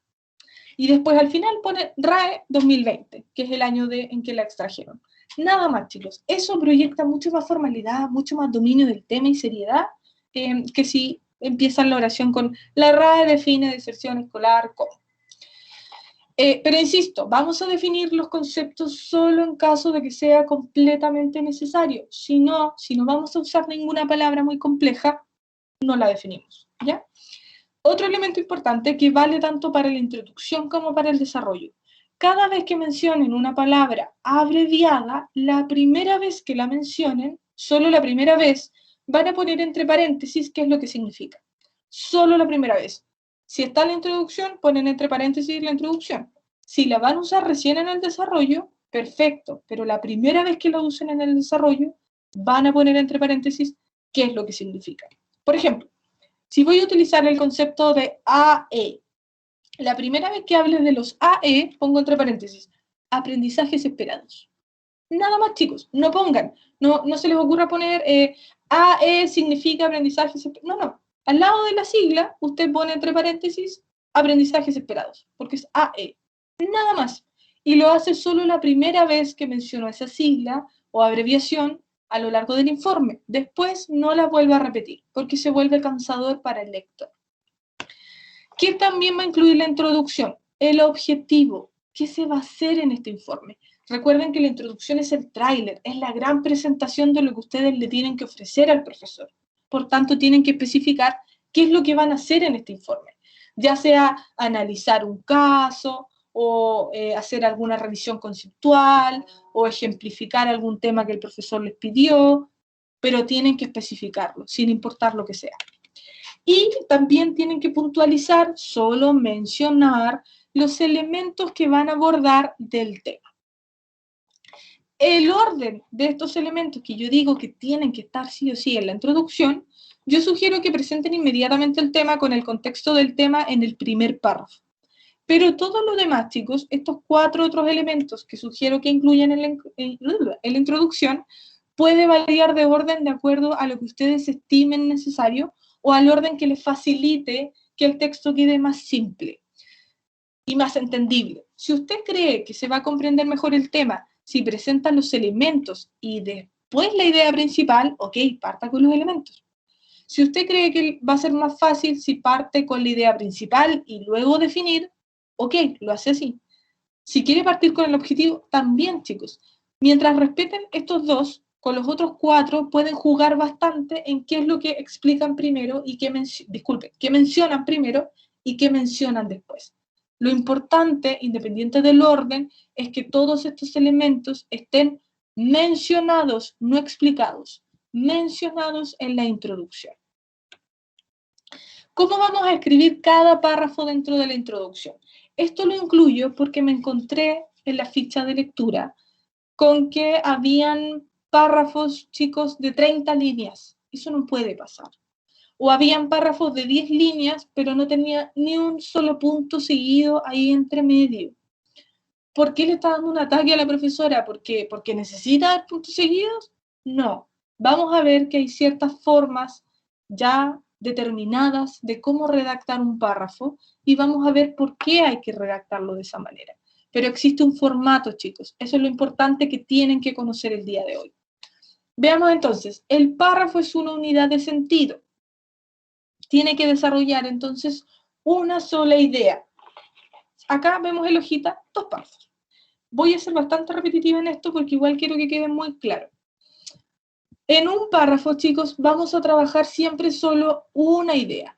S1: Y después al final pone RAE 2020, que es el año en que la extrajeron. Nada más, chicos. Eso proyecta mucho más formalidad, mucho más dominio del tema y seriedad, que si empiezan la oración con la RAE define deserción escolar como. Pero insisto, vamos a definir los conceptos solo en caso de que sea completamente necesario. Si no vamos a usar ninguna palabra muy compleja, no la definimos, ¿ya? Otro elemento importante que vale tanto para la introducción como para el desarrollo. Cada vez que mencionen una palabra abreviada, la primera vez que la mencionen, solo la primera vez, van a poner entre paréntesis qué es lo que significa. Solo la primera vez. Si está la introducción, ponen entre paréntesis la introducción. Si la van a usar recién en el desarrollo, perfecto, pero la primera vez que la usen en el desarrollo, van a poner entre paréntesis qué es lo que significa. Por ejemplo, si voy a utilizar el concepto de AE, la primera vez que hable de los AE, pongo entre paréntesis, aprendizajes esperados. Nada más, chicos, no pongan, no se les ocurra poner AE significa aprendizajes esperados. No. Al lado de la sigla, usted pone entre paréntesis aprendizajes esperados, porque es AE. Nada más. Y lo hace solo la primera vez que menciono esa sigla o abreviación a lo largo del informe. Después no la vuelvo a repetir, porque se vuelve cansador para el lector. ¿Qué también va a incluir la introducción? El objetivo. ¿Qué se va a hacer en este informe? Recuerden que la introducción es el tráiler, es la gran presentación de lo que ustedes le tienen que ofrecer al profesor. Por tanto, tienen que especificar qué es lo que van a hacer en este informe. Ya sea analizar un caso, o hacer alguna revisión conceptual, o ejemplificar algún tema que el profesor les pidió, pero tienen que especificarlo, sin importar lo que sea. Y también tienen que puntualizar, solo mencionar los elementos que van a abordar del tema. El orden de estos elementos que yo digo que tienen que estar sí o sí en la introducción, yo sugiero que presenten inmediatamente el tema con el contexto del tema en el primer párrafo. Pero todo lo demás, chicos, estos 4 otros elementos que sugiero que incluyan en la introducción, puede variar de orden de acuerdo a lo que ustedes estimen necesario o al orden que les facilite que el texto quede más simple y más entendible. Si usted cree que se va a comprender mejor el tema si presenta los elementos y después la idea principal, ok, parta con los elementos. Si usted cree que va a ser más fácil si parte con la idea principal y luego definir, ok, lo hace así. Si quiere partir con el objetivo, también, chicos. Mientras respeten estos dos, con los otros 4 pueden jugar bastante en qué es lo que explican primero y qué mencionan primero y qué mencionan después. Lo importante, independiente del orden, es que todos estos elementos estén mencionados, no explicados, mencionados en la introducción. ¿Cómo vamos a escribir cada párrafo dentro de la introducción? Esto lo incluyo porque me encontré en la ficha de lectura con que habían párrafos, chicos, de 30 líneas. Eso no puede pasar. O habían párrafos de 10 líneas, pero no tenía ni un solo punto seguido ahí entre medio. ¿Por qué le está dando un ataque a la profesora? ¿Porque necesita dar puntos seguidos? No. Vamos a ver que hay ciertas formas ya determinadas de cómo redactar un párrafo y vamos a ver por qué hay que redactarlo de esa manera. Pero existe un formato, chicos. Eso es lo importante que tienen que conocer el día de hoy. Veamos entonces, el párrafo es una unidad de sentido. Tiene que desarrollar entonces una sola idea. Acá vemos en la hojita 2 párrafos. Voy a ser bastante repetitiva en esto porque igual quiero que quede muy claro. En un párrafo, chicos, vamos a trabajar siempre solo una idea.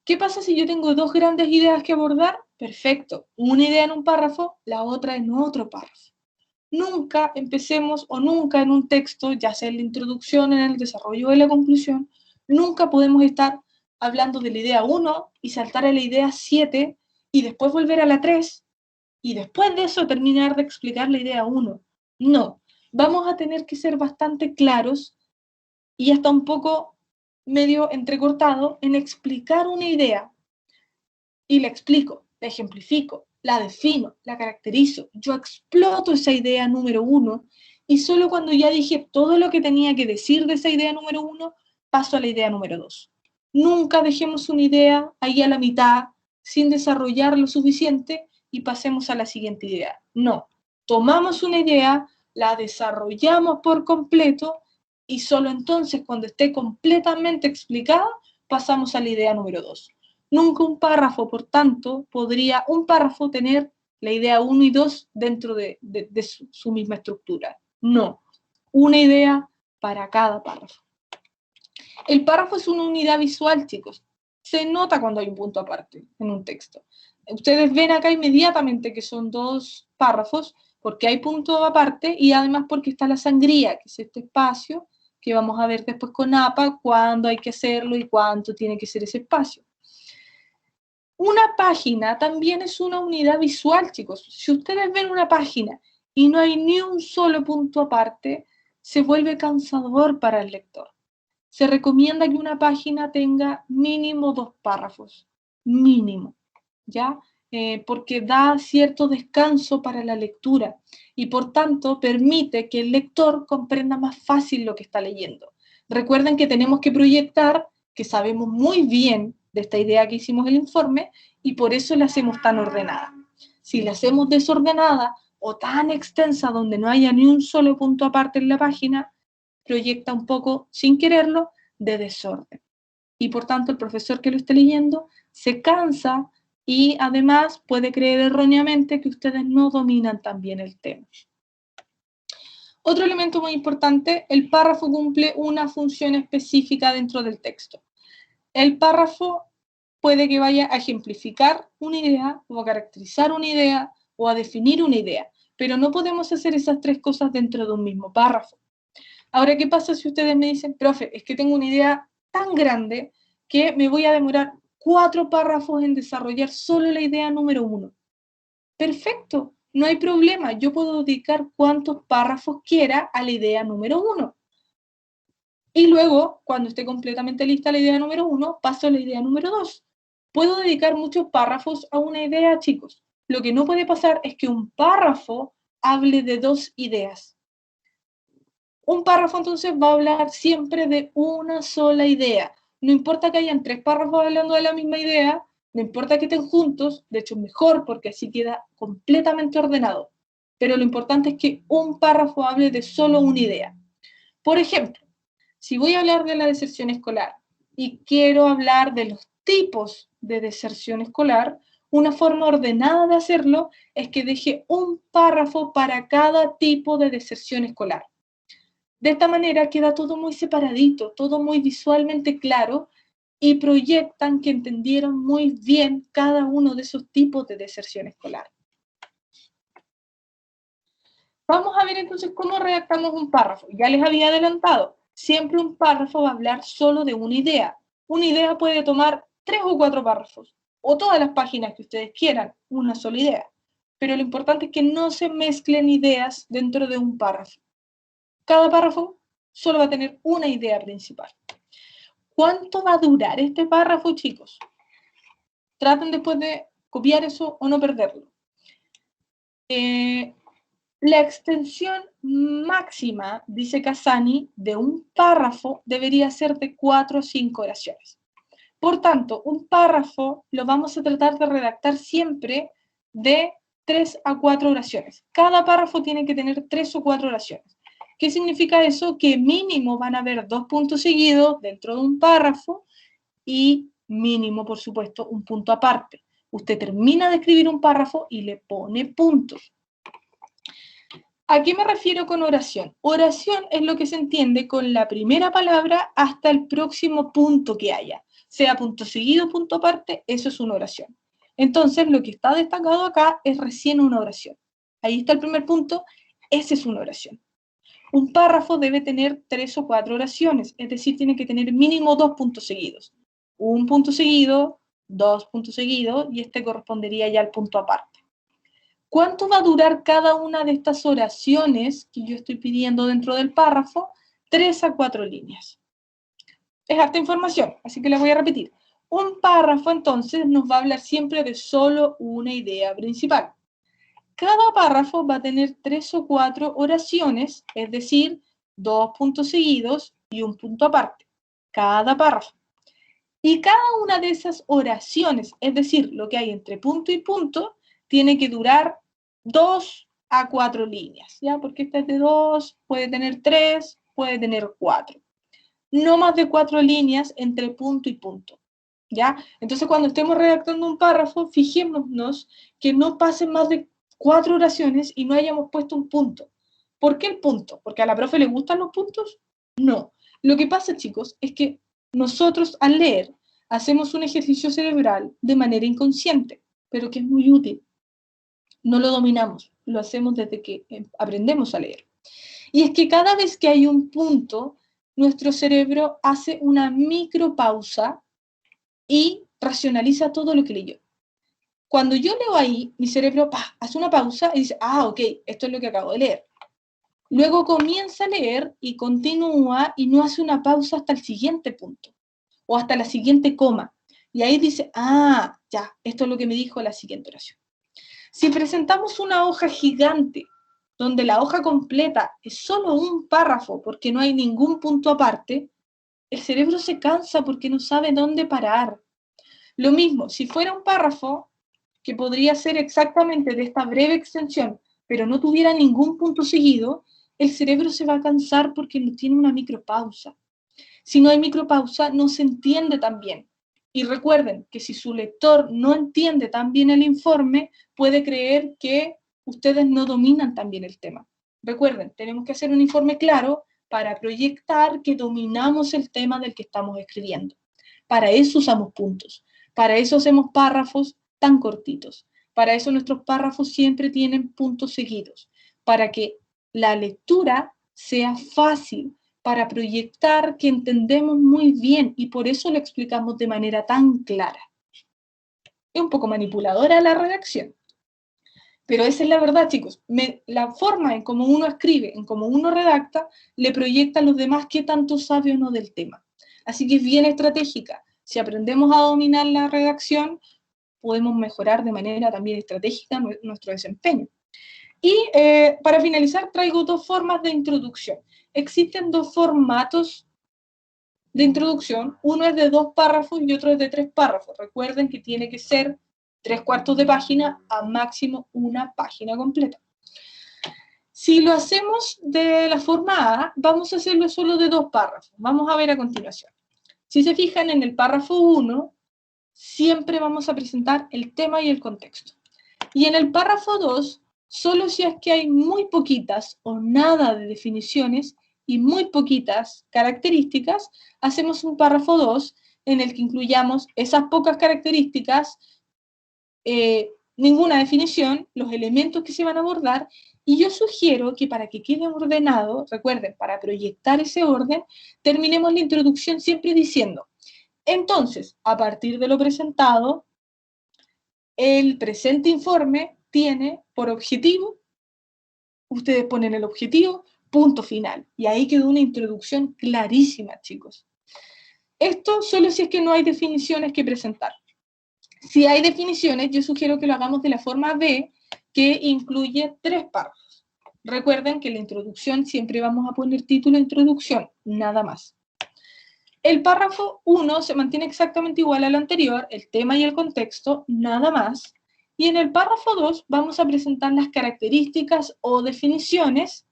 S1: ¿Qué pasa si yo tengo 2 grandes ideas que abordar? Perfecto. Una idea en un párrafo, la otra en otro párrafo. Nunca empecemos o nunca en un texto, ya sea en la introducción, en el desarrollo o en la conclusión, nunca podemos estar hablando de la idea 1 y saltar a la idea 7 y después volver a la 3 y después de eso terminar de explicar la idea 1. No, vamos a tener que ser bastante claros y hasta un poco medio entrecortado en explicar una idea. Y la explico, la ejemplifico, la defino, la caracterizo. Yo exploto esa idea número 1 y solo cuando ya dije todo lo que tenía que decir de esa idea número 1, paso a la idea número 2. Nunca dejemos una idea ahí a la mitad sin desarrollar lo suficiente y pasemos a la siguiente idea. No, tomamos una idea, la desarrollamos por completo y solo entonces, cuando esté completamente explicada, pasamos a la idea número 2. Nunca un párrafo, por tanto, podría un párrafo tener la idea 1 y 2 dentro de su misma estructura. No, una idea para cada párrafo. El párrafo es una unidad visual, chicos. Se nota cuando hay un punto aparte en un texto. Ustedes ven acá inmediatamente que son dos párrafos porque hay punto aparte y además porque está la sangría, que es este espacio que vamos a ver después con APA, cuándo hay que hacerlo y cuánto tiene que ser ese espacio. Una página también es una unidad visual, chicos. Si ustedes ven una página y no hay ni un solo punto aparte, se vuelve cansador para el lector. Se recomienda que una página tenga mínimo 2 párrafos, mínimo, ¿ya? Porque da cierto descanso para la lectura y por tanto permite que el lector comprenda más fácil lo que está leyendo. Recuerden que tenemos que proyectar que sabemos muy bien de esta idea que hicimos el informe y por eso la hacemos tan ordenada. Si la hacemos desordenada o tan extensa donde no haya ni un solo punto aparte en la página, proyecta un poco, sin quererlo, de desorden. Y por tanto el profesor que lo esté leyendo se cansa y además puede creer erróneamente que ustedes no dominan tan bien el tema. Otro elemento muy importante, el párrafo cumple una función específica dentro del texto. El párrafo puede que vaya a ejemplificar una idea, o a caracterizar una idea, o a definir una idea, pero no podemos hacer esas tres cosas dentro de un mismo párrafo. Ahora, ¿qué pasa si ustedes me dicen, profe, es que tengo una idea tan grande que me voy a demorar 4 párrafos en desarrollar solo la idea número 1? Perfecto, no hay problema, yo puedo dedicar cuantos párrafos quiera a la idea número 1. Y luego, cuando esté completamente lista la idea número 1, paso a la idea número 2. Puedo dedicar muchos párrafos a una idea, chicos. Lo que no puede pasar es que un párrafo hable de 2 ideas. Un párrafo entonces va a hablar siempre de una sola idea. No importa que hayan 3 párrafos hablando de la misma idea, no importa que estén juntos, de hecho mejor porque así queda completamente ordenado. Pero lo importante es que un párrafo hable de solo una idea. Por ejemplo, si voy a hablar de la deserción escolar y quiero hablar de los tipos de deserción escolar, una forma ordenada de hacerlo es que deje un párrafo para cada tipo de deserción escolar. De esta manera queda todo muy separadito, todo muy visualmente claro y proyectan que entendieron muy bien cada uno de esos tipos de deserción escolar. Vamos a ver entonces cómo redactamos un párrafo. Ya les había adelantado, siempre un párrafo va a hablar solo de una idea. Una idea puede tomar 3 o 4 párrafos, o todas las páginas que ustedes quieran, una sola idea. Pero lo importante es que no se mezclen ideas dentro de un párrafo. Cada párrafo solo va a tener una idea principal. ¿Cuánto va a durar este párrafo, chicos? Traten después de copiar eso o no perderlo. La extensión máxima, dice Casani, de un párrafo debería ser de 4 o 5 oraciones. Por tanto, un párrafo lo vamos a tratar de redactar siempre de 3 a 4 oraciones. Cada párrafo tiene que tener 3 o 4 oraciones. ¿Qué significa eso? Que mínimo van a haber 2 puntos seguidos dentro de un párrafo y mínimo, por supuesto, un punto aparte. Usted termina de escribir un párrafo y le pone puntos. ¿A qué me refiero con oración? Oración es lo que se entiende con la primera palabra hasta el próximo punto que haya. Sea punto seguido, punto aparte, eso es una oración. Entonces, lo que está destacado acá es recién una oración. Ahí está el primer punto, esa es una oración. Un párrafo debe tener 3 o 4 oraciones, es decir, tiene que tener mínimo 2 puntos seguidos. Un punto seguido, 2 puntos seguidos, y este correspondería ya al punto aparte. ¿Cuánto va a durar cada una de estas oraciones que yo estoy pidiendo dentro del párrafo? 3 a 4 líneas. Es harta información, así que la voy a repetir. Un párrafo, entonces, nos va a hablar siempre de solo una idea principal. Cada párrafo va a tener 3 o 4 oraciones, es decir, 2 puntos seguidos y un punto aparte. Cada párrafo. Y cada una de esas oraciones, es decir, lo que hay entre punto y punto, tiene que durar 2 a 4 líneas, ¿ya? Porque esta es de 2, puede tener 3, puede tener 4. No más de 4 líneas entre punto y punto, ¿ya? Entonces, cuando estemos redactando un párrafo, fijémonos que no pasen más de 4 oraciones y no hayamos puesto un punto. ¿Por qué el punto? ¿Porque a la profe le gustan los puntos? No. Lo que pasa, chicos, es que nosotros al leer hacemos un ejercicio cerebral de manera inconsciente, pero que es muy útil. No lo dominamos, lo hacemos desde que aprendemos a leer. Y es que cada vez que hay un punto, nuestro cerebro hace una micropausa y racionaliza todo lo que leyó. Cuando yo leo ahí, mi cerebro hace una pausa y dice, ok, esto es lo que acabo de leer. Luego comienza a leer y continúa y no hace una pausa hasta el siguiente punto o hasta la siguiente coma. Y ahí dice, ya, esto es lo que me dijo la siguiente oración. Si presentamos una hoja gigante donde la hoja completa es solo un párrafo porque no hay ningún punto aparte, el cerebro se cansa porque no sabe dónde parar. Lo mismo, si fuera un párrafo que podría ser exactamente de esta breve extensión, pero no tuviera ningún punto seguido, el cerebro se va a cansar porque no tiene una micropausa. Si no hay micropausa, no se entiende tan bien. Y recuerden que si su lector no entiende tan bien el informe, puede creer que ustedes no dominan tan bien el tema. Recuerden, tenemos que hacer un informe claro para proyectar que dominamos el tema del que estamos escribiendo. Para eso usamos puntos. Para eso hacemos párrafos tan cortitos. Para eso nuestros párrafos siempre tienen puntos seguidos. Para que la lectura sea fácil, para proyectar que entendemos muy bien y por eso lo explicamos de manera tan clara. Es un poco manipuladora la redacción, pero esa es la verdad, chicos. La forma en cómo uno escribe, en cómo uno redacta, le proyecta a los demás qué tanto sabe o no del tema. Así que es bien estratégica. Si aprendemos a dominar la redacción, podemos mejorar de manera también estratégica nuestro desempeño. Y para finalizar, traigo 2 formas de introducción. Existen 2 formatos de introducción. Uno es de 2 párrafos y otro es de 3 párrafos. Recuerden que tiene que ser 3/4 de página a máximo una página completa. Si lo hacemos de la forma A, vamos a hacerlo solo de 2 párrafos. Vamos a ver a continuación. Si se fijan en el párrafo 1, siempre vamos a presentar el tema y el contexto. Y en el párrafo 2, solo si es que hay muy poquitas o nada de definiciones y muy poquitas características, hacemos un párrafo 2 en el que incluyamos esas pocas características, ninguna definición, los elementos que se van a abordar, y yo sugiero que para que quede ordenado, recuerden, para proyectar ese orden, terminemos la introducción siempre diciendo, entonces, a partir de lo presentado, el presente informe tiene por objetivo, ustedes ponen el objetivo, punto final. Y ahí quedó una introducción clarísima, chicos. Esto solo si es que no hay definiciones que presentar. Si hay definiciones, yo sugiero que lo hagamos de la forma B, que incluye 3 párrafos. Recuerden que en la introducción siempre vamos a poner título e introducción, nada más. El párrafo 1 se mantiene exactamente igual al anterior, el tema y el contexto, nada más. Y en el párrafo 2 vamos a presentar las características o definiciones.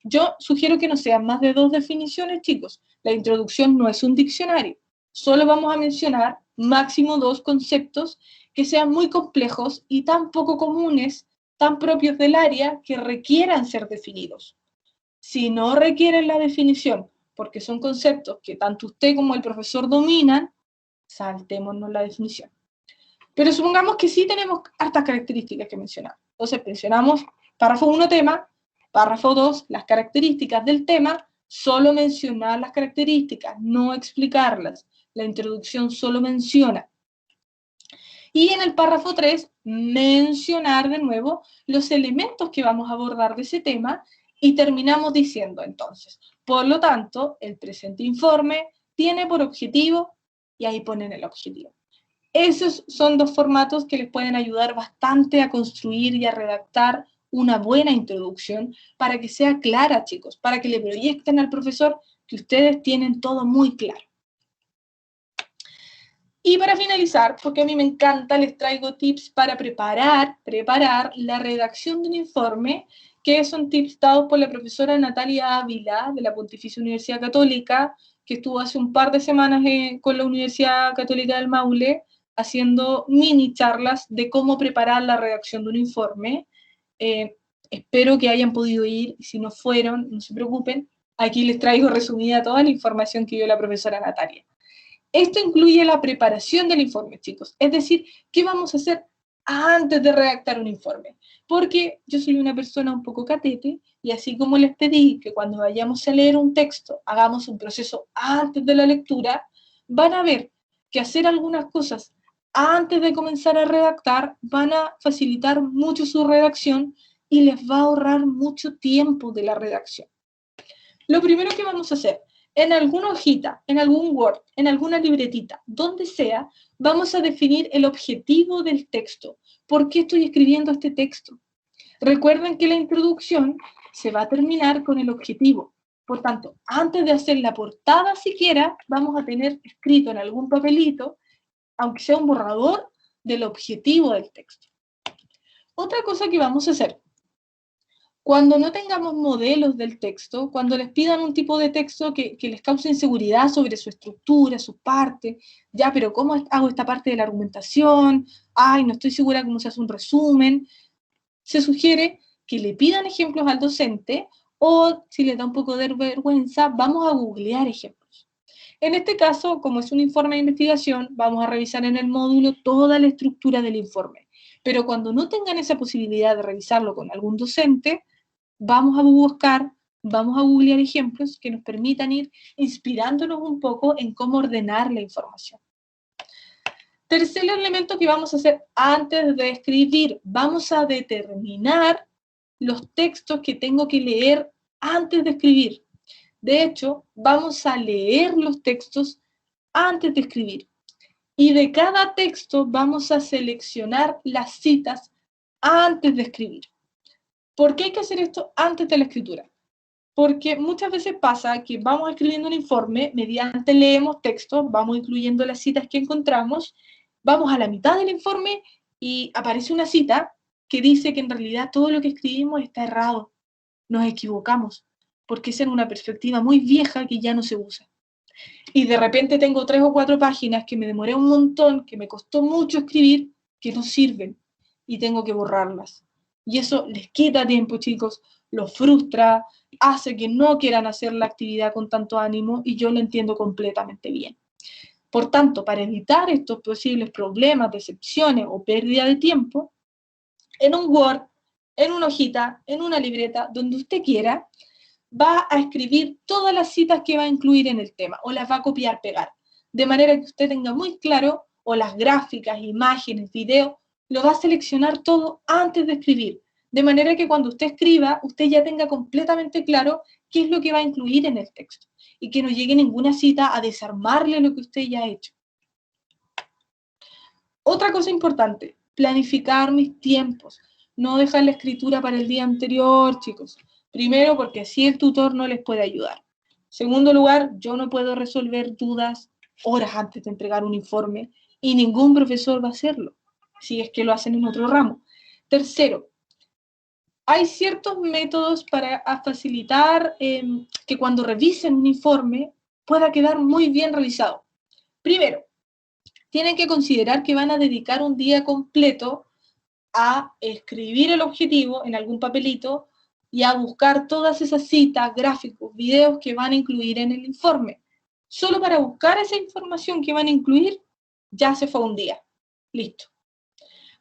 S1: Yo sugiero que no sean más de 2 definiciones, chicos. La introducción no es un diccionario. Solo vamos a mencionar máximo 2 conceptos que sean muy complejos y tan poco comunes, tan propios del área, que requieran ser definidos. Si no requieren la definición, porque son conceptos que tanto usted como el profesor dominan, saltémonos la definición. Pero supongamos que sí tenemos hartas características que mencionar. Entonces mencionamos párrafo 1 tema, párrafo 2 las características del tema, solo mencionar las características, no explicarlas. La introducción solo menciona. Y en el párrafo 3, mencionar de nuevo los elementos que vamos a abordar de ese tema y terminamos diciendo entonces, por lo tanto, el presente informe tiene por objetivo, y ahí ponen el objetivo. Esos son 2 formatos que les pueden ayudar bastante a construir y a redactar una buena introducción para que sea clara, chicos, para que le proyecten al profesor que ustedes tienen todo muy claro. Y para finalizar, porque a mí me encanta, les traigo tips para preparar la redacción de un informe, que son tips dados por la profesora Natalia Ávila, de la Pontificia Universidad Católica, que estuvo hace un par de semanas con la Universidad Católica del Maule, haciendo mini charlas de cómo preparar la redacción de un informe. Espero que hayan podido ir, y si no fueron, no se preocupen, aquí les traigo resumida toda la información que dio la profesora Natalia. Esto incluye la preparación del informe, chicos. Es decir, ¿qué vamos a hacer antes de redactar un informe? Porque yo soy una persona un poco catete, y así como les pedí que cuando vayamos a leer un texto hagamos un proceso antes de la lectura, van a ver que hacer algunas cosas antes de comenzar a redactar van a facilitar mucho su redacción y les va a ahorrar mucho tiempo de la redacción. Lo primero que vamos a hacer, en alguna hojita, en algún Word, en alguna libretita, donde sea, vamos a definir el objetivo del texto. ¿Por qué estoy escribiendo este texto? Recuerden que la introducción se va a terminar con el objetivo. Por tanto, antes de hacer la portada siquiera, vamos a tener escrito en algún papelito, aunque sea un borrador, del objetivo del texto. Otra cosa que vamos a hacer, cuando no tengamos modelos del texto, cuando les pidan un tipo de texto que les cause inseguridad sobre su estructura, su parte, ya, pero ¿cómo hago esta parte de la argumentación? Ay, no estoy segura cómo se hace un resumen. Se sugiere que le pidan ejemplos al docente o, si les da un poco de vergüenza, vamos a googlear ejemplos. En este caso, como es un informe de investigación, vamos a revisar en el módulo toda la estructura del informe. Pero cuando no tengan esa posibilidad de revisarlo con algún docente, vamos a buscar, vamos a googlear ejemplos que nos permitan ir inspirándonos un poco en cómo ordenar la información. Tercer elemento que vamos a hacer antes de escribir, vamos a determinar los textos que tengo que leer antes de escribir. De hecho, vamos a leer los textos antes de escribir. Y de cada texto vamos a seleccionar las citas antes de escribir. ¿Por qué hay que hacer esto antes de la escritura? Porque muchas veces pasa que vamos escribiendo un informe, mediante leemos textos, vamos incluyendo las citas que encontramos, vamos a la mitad del informe y aparece una cita que dice que en realidad todo lo que escribimos está errado, nos equivocamos, porque esa es una perspectiva muy vieja que ya no se usa. Y de repente tengo 3 o 4 páginas que me demoré un montón, que me costó mucho escribir, que no sirven y tengo que borrarlas. Y eso les quita tiempo, chicos, los frustra, hace que no quieran hacer la actividad con tanto ánimo y yo lo entiendo completamente bien. Por tanto, para evitar estos posibles problemas, decepciones o pérdida de tiempo, en un Word, en una hojita, en una libreta, donde usted quiera, va a escribir todas las citas que va a incluir en el tema o las va a copiar, pegar, de manera que usted tenga muy claro, o las gráficas, imágenes, videos, lo va a seleccionar todo antes de escribir, de manera que cuando usted escriba, usted ya tenga completamente claro qué es lo que va a incluir en el texto y que no llegue ninguna cita a desarmarle lo que usted ya ha hecho. Otra cosa importante, planificar mis tiempos, no dejar la escritura para el día anterior, chicos. Primero, porque así el tutor no les puede ayudar. Segundo lugar, yo no puedo resolver dudas horas antes de entregar un informe y ningún profesor va a hacerlo, si es que lo hacen en otro ramo. Tercero, hay ciertos métodos para facilitar que cuando revisen un informe pueda quedar muy bien realizado. Primero, tienen que considerar que van a dedicar un día completo a escribir el objetivo en algún papelito y a buscar todas esas citas, gráficos, videos que van a incluir en el informe. Solo para buscar esa información que van a incluir, ya se fue un día. Listo.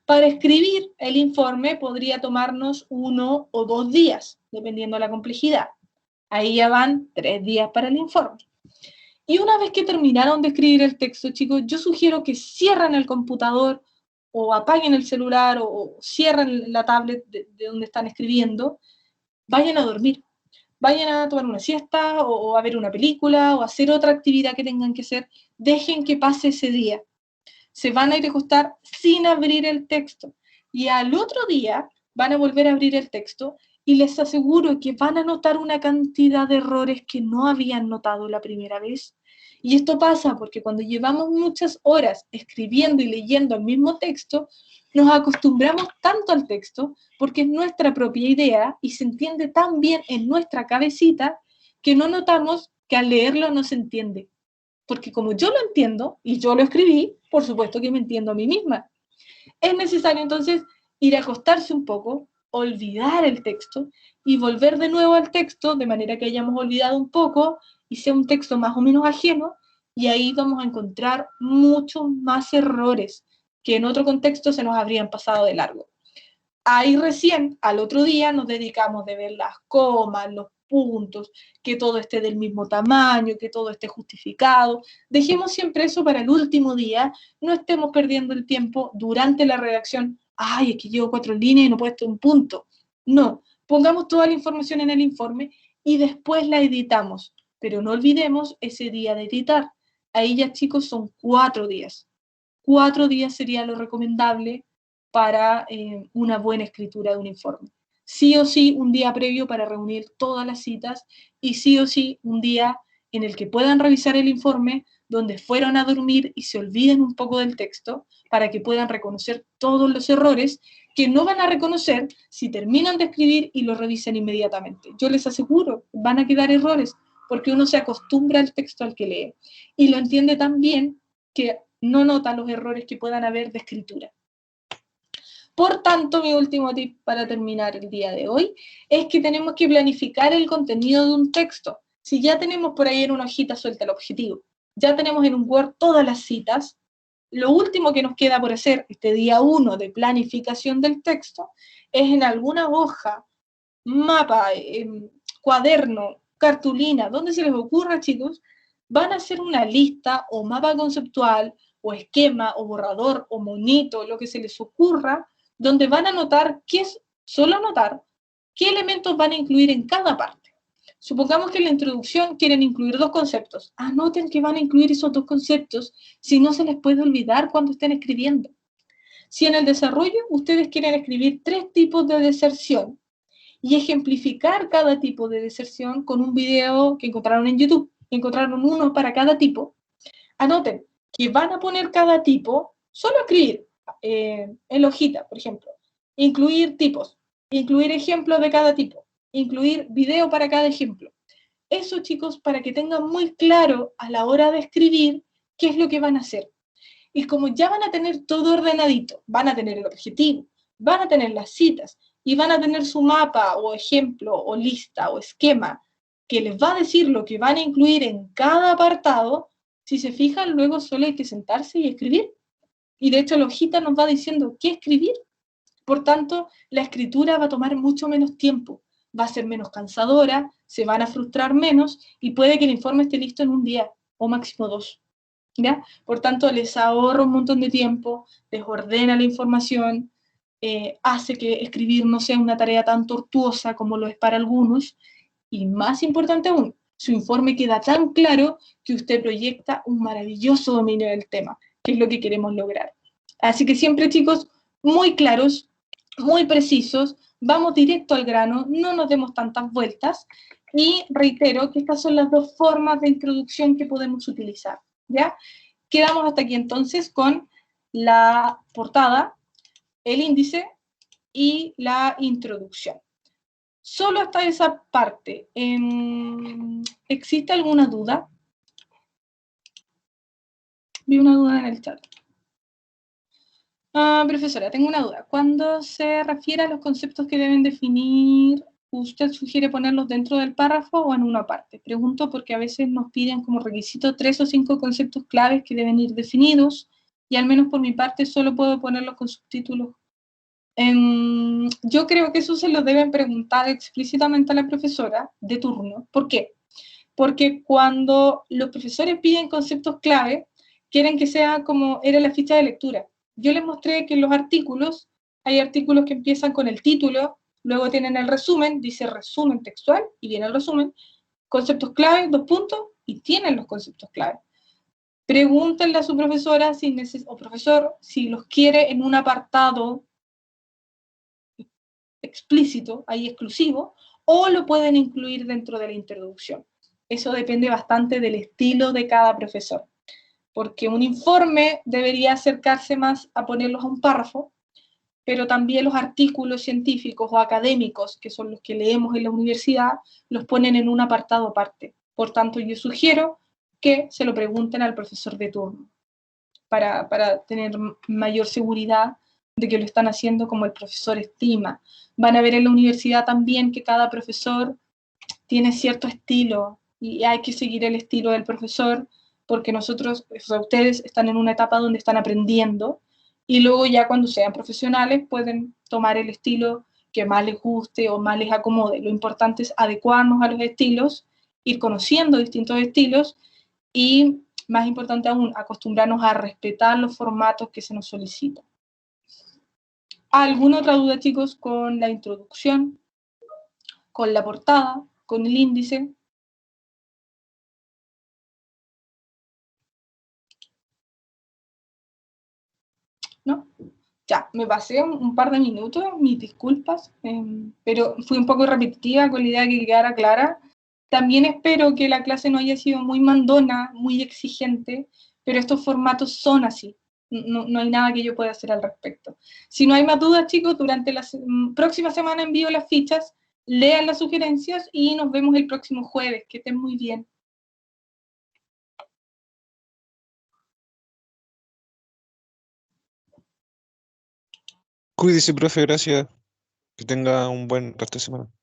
S1: Para escribir el informe podría tomarnos 1 o 2 días, dependiendo de la complejidad. Ahí ya van 3 días para el informe. Y una vez que terminaron de escribir el texto, chicos, yo sugiero que cierren el computador o apaguen el celular o cierren la tablet de donde están escribiendo, vayan a dormir, vayan a tomar una siesta o a ver una película o a hacer otra actividad que tengan que hacer, dejen que pase ese día. Se van a ir a acostar sin abrir el texto y al otro día van a volver a abrir el texto y les aseguro que van a notar una cantidad de errores que no habían notado la primera vez. Y esto pasa porque cuando llevamos muchas horas escribiendo y leyendo el mismo texto, nos acostumbramos tanto al texto porque es nuestra propia idea y se entiende tan bien en nuestra cabecita que no notamos que al leerlo no se entiende. Porque como yo lo entiendo y yo lo escribí, por supuesto que me entiendo a mí misma. Es necesario entonces ir a acostarse un poco, olvidar el texto y volver de nuevo al texto de manera que hayamos olvidado un poco y sea un texto más o menos ajeno, y ahí vamos a encontrar muchos más errores que en otro contexto se nos habrían pasado de largo. Ahí recién, al otro día, nos dedicamos de ver las comas, los puntos, que todo esté del mismo tamaño, que todo esté justificado. Dejemos siempre eso para el último día, no estemos perdiendo el tiempo durante la redacción. Ay, es que llevo 4 líneas y no puedo estar un punto. No, pongamos toda la información en el informe y después la editamos. Pero no olvidemos ese día de editar. Ahí ya, chicos, son 4 días. 4 días sería lo recomendable para una buena escritura de un informe. Sí o sí un día previo para reunir todas las citas y sí o sí un día en el que puedan revisar el informe donde fueron a dormir y se olviden un poco del texto para que puedan reconocer todos los errores que no van a reconocer si terminan de escribir y lo revisan inmediatamente. Yo les aseguro, van a quedar errores porque uno se acostumbra al texto al que lee y lo entiende tan bien que no nota los errores que puedan haber de escritura. Por tanto, mi último tip para terminar el día de hoy es que tenemos que planificar el contenido de un texto. Si ya tenemos por ahí en una hojita suelta el objetivo, ya tenemos en un Word todas las citas, lo último que nos queda por hacer este día 1 de planificación del texto es en alguna hoja, mapa, cuaderno, cartulina, donde se les ocurra, chicos, van a hacer una lista o mapa conceptual o esquema o borrador o monito, lo que se les ocurra, donde van a anotar solo anotar qué elementos van a incluir en cada parte. Supongamos que en la introducción quieren incluir 2 conceptos. Anoten que van a incluir esos 2 conceptos, si no se les puede olvidar cuando estén escribiendo. Si en el desarrollo ustedes quieren escribir 3 tipos de deserción y ejemplificar cada tipo de deserción con un video que encontraron en YouTube, encontraron uno para cada tipo, anoten que van a poner cada tipo, solo escribir en la hojita, por ejemplo, incluir tipos, incluir ejemplos de cada tipo, incluir video para cada ejemplo. Eso, chicos, para que tengan muy claro a la hora de escribir qué es lo que van a hacer. Y como ya van a tener todo ordenadito, van a tener el objetivo, van a tener las citas y van a tener su mapa o ejemplo o lista o esquema que les va a decir lo que van a incluir en cada apartado, si se fijan, luego solo hay que sentarse y escribir. Y de hecho la hojita nos va diciendo qué escribir. Por tanto, la escritura va a tomar mucho menos tiempo, va a ser menos cansadora, se van a frustrar menos y puede que el informe esté listo en un día o máximo 2. ¿Ya? Por tanto, les ahorra un montón de tiempo, les ordena la información, hace que escribir no sea una tarea tan tortuosa como lo es para algunos, y más importante aún, su informe queda tan claro que usted proyecta un maravilloso dominio del tema, que es lo que queremos lograr. Así que siempre, chicos, muy claros, muy precisos, vamos directo al grano, no nos demos tantas vueltas, y reitero que estas son las 2 formas de introducción que podemos utilizar. ¿Ya? Quedamos hasta aquí entonces con la portada, el índice y la introducción. Solo hasta esa parte. ¿Existe alguna duda? Vi una duda en el chat. Profesora, tengo una duda. Cuando se refiere a los conceptos que deben definir, ¿usted sugiere ponerlos dentro del párrafo o en una parte? Pregunto porque a veces nos piden como requisito 3 o 5 conceptos claves que deben ir definidos, y al menos por mi parte solo puedo ponerlos con subtítulos. Yo creo que eso se lo deben preguntar explícitamente a la profesora de turno. ¿Por qué? Porque cuando los profesores piden conceptos clave, quieren que sea como era la ficha de lectura. Yo les mostré que en los artículos, hay artículos que empiezan con el título, luego tienen el resumen, dice resumen textual, y viene el resumen, conceptos clave, 2 puntos, y tienen los conceptos clave. Pregúntenle a su profesora o profesor si los quiere en un apartado explícito, ahí exclusivo, o lo pueden incluir dentro de la introducción. Eso depende bastante del estilo de cada profesor, porque un informe debería acercarse más a ponerlos a un párrafo, pero también los artículos científicos o académicos, que son los que leemos en la universidad, los ponen en un apartado aparte. Por tanto, yo sugiero que se lo pregunten al profesor de turno para tener mayor seguridad de que lo están haciendo como el profesor estima. Van a ver en la universidad también que cada profesor tiene cierto estilo y hay que seguir el estilo del profesor porque nosotros, o sea, ustedes están en una etapa donde están aprendiendo y luego ya cuando sean profesionales pueden tomar el estilo que más les guste o más les acomode. Lo importante es adecuarnos a los estilos, ir conociendo distintos estilos y, más importante aún, acostumbrarnos a respetar los formatos que se nos solicitan. ¿Alguna otra duda, chicos, con la introducción, con la portada, con el índice? ¿No? Ya, me pasé un par de minutos, mis disculpas, pero fui un poco repetitiva con la idea de que quedara clara. También espero que la clase no haya sido muy mandona, muy exigente, pero estos formatos son así. No hay nada que yo pueda hacer al respecto. Si no hay más dudas, chicos, durante la próxima semana envío las fichas, lean las sugerencias y nos vemos el próximo jueves. Que estén muy bien.
S3: Cuídese, profe, gracias. Que tenga un buen resto de semana.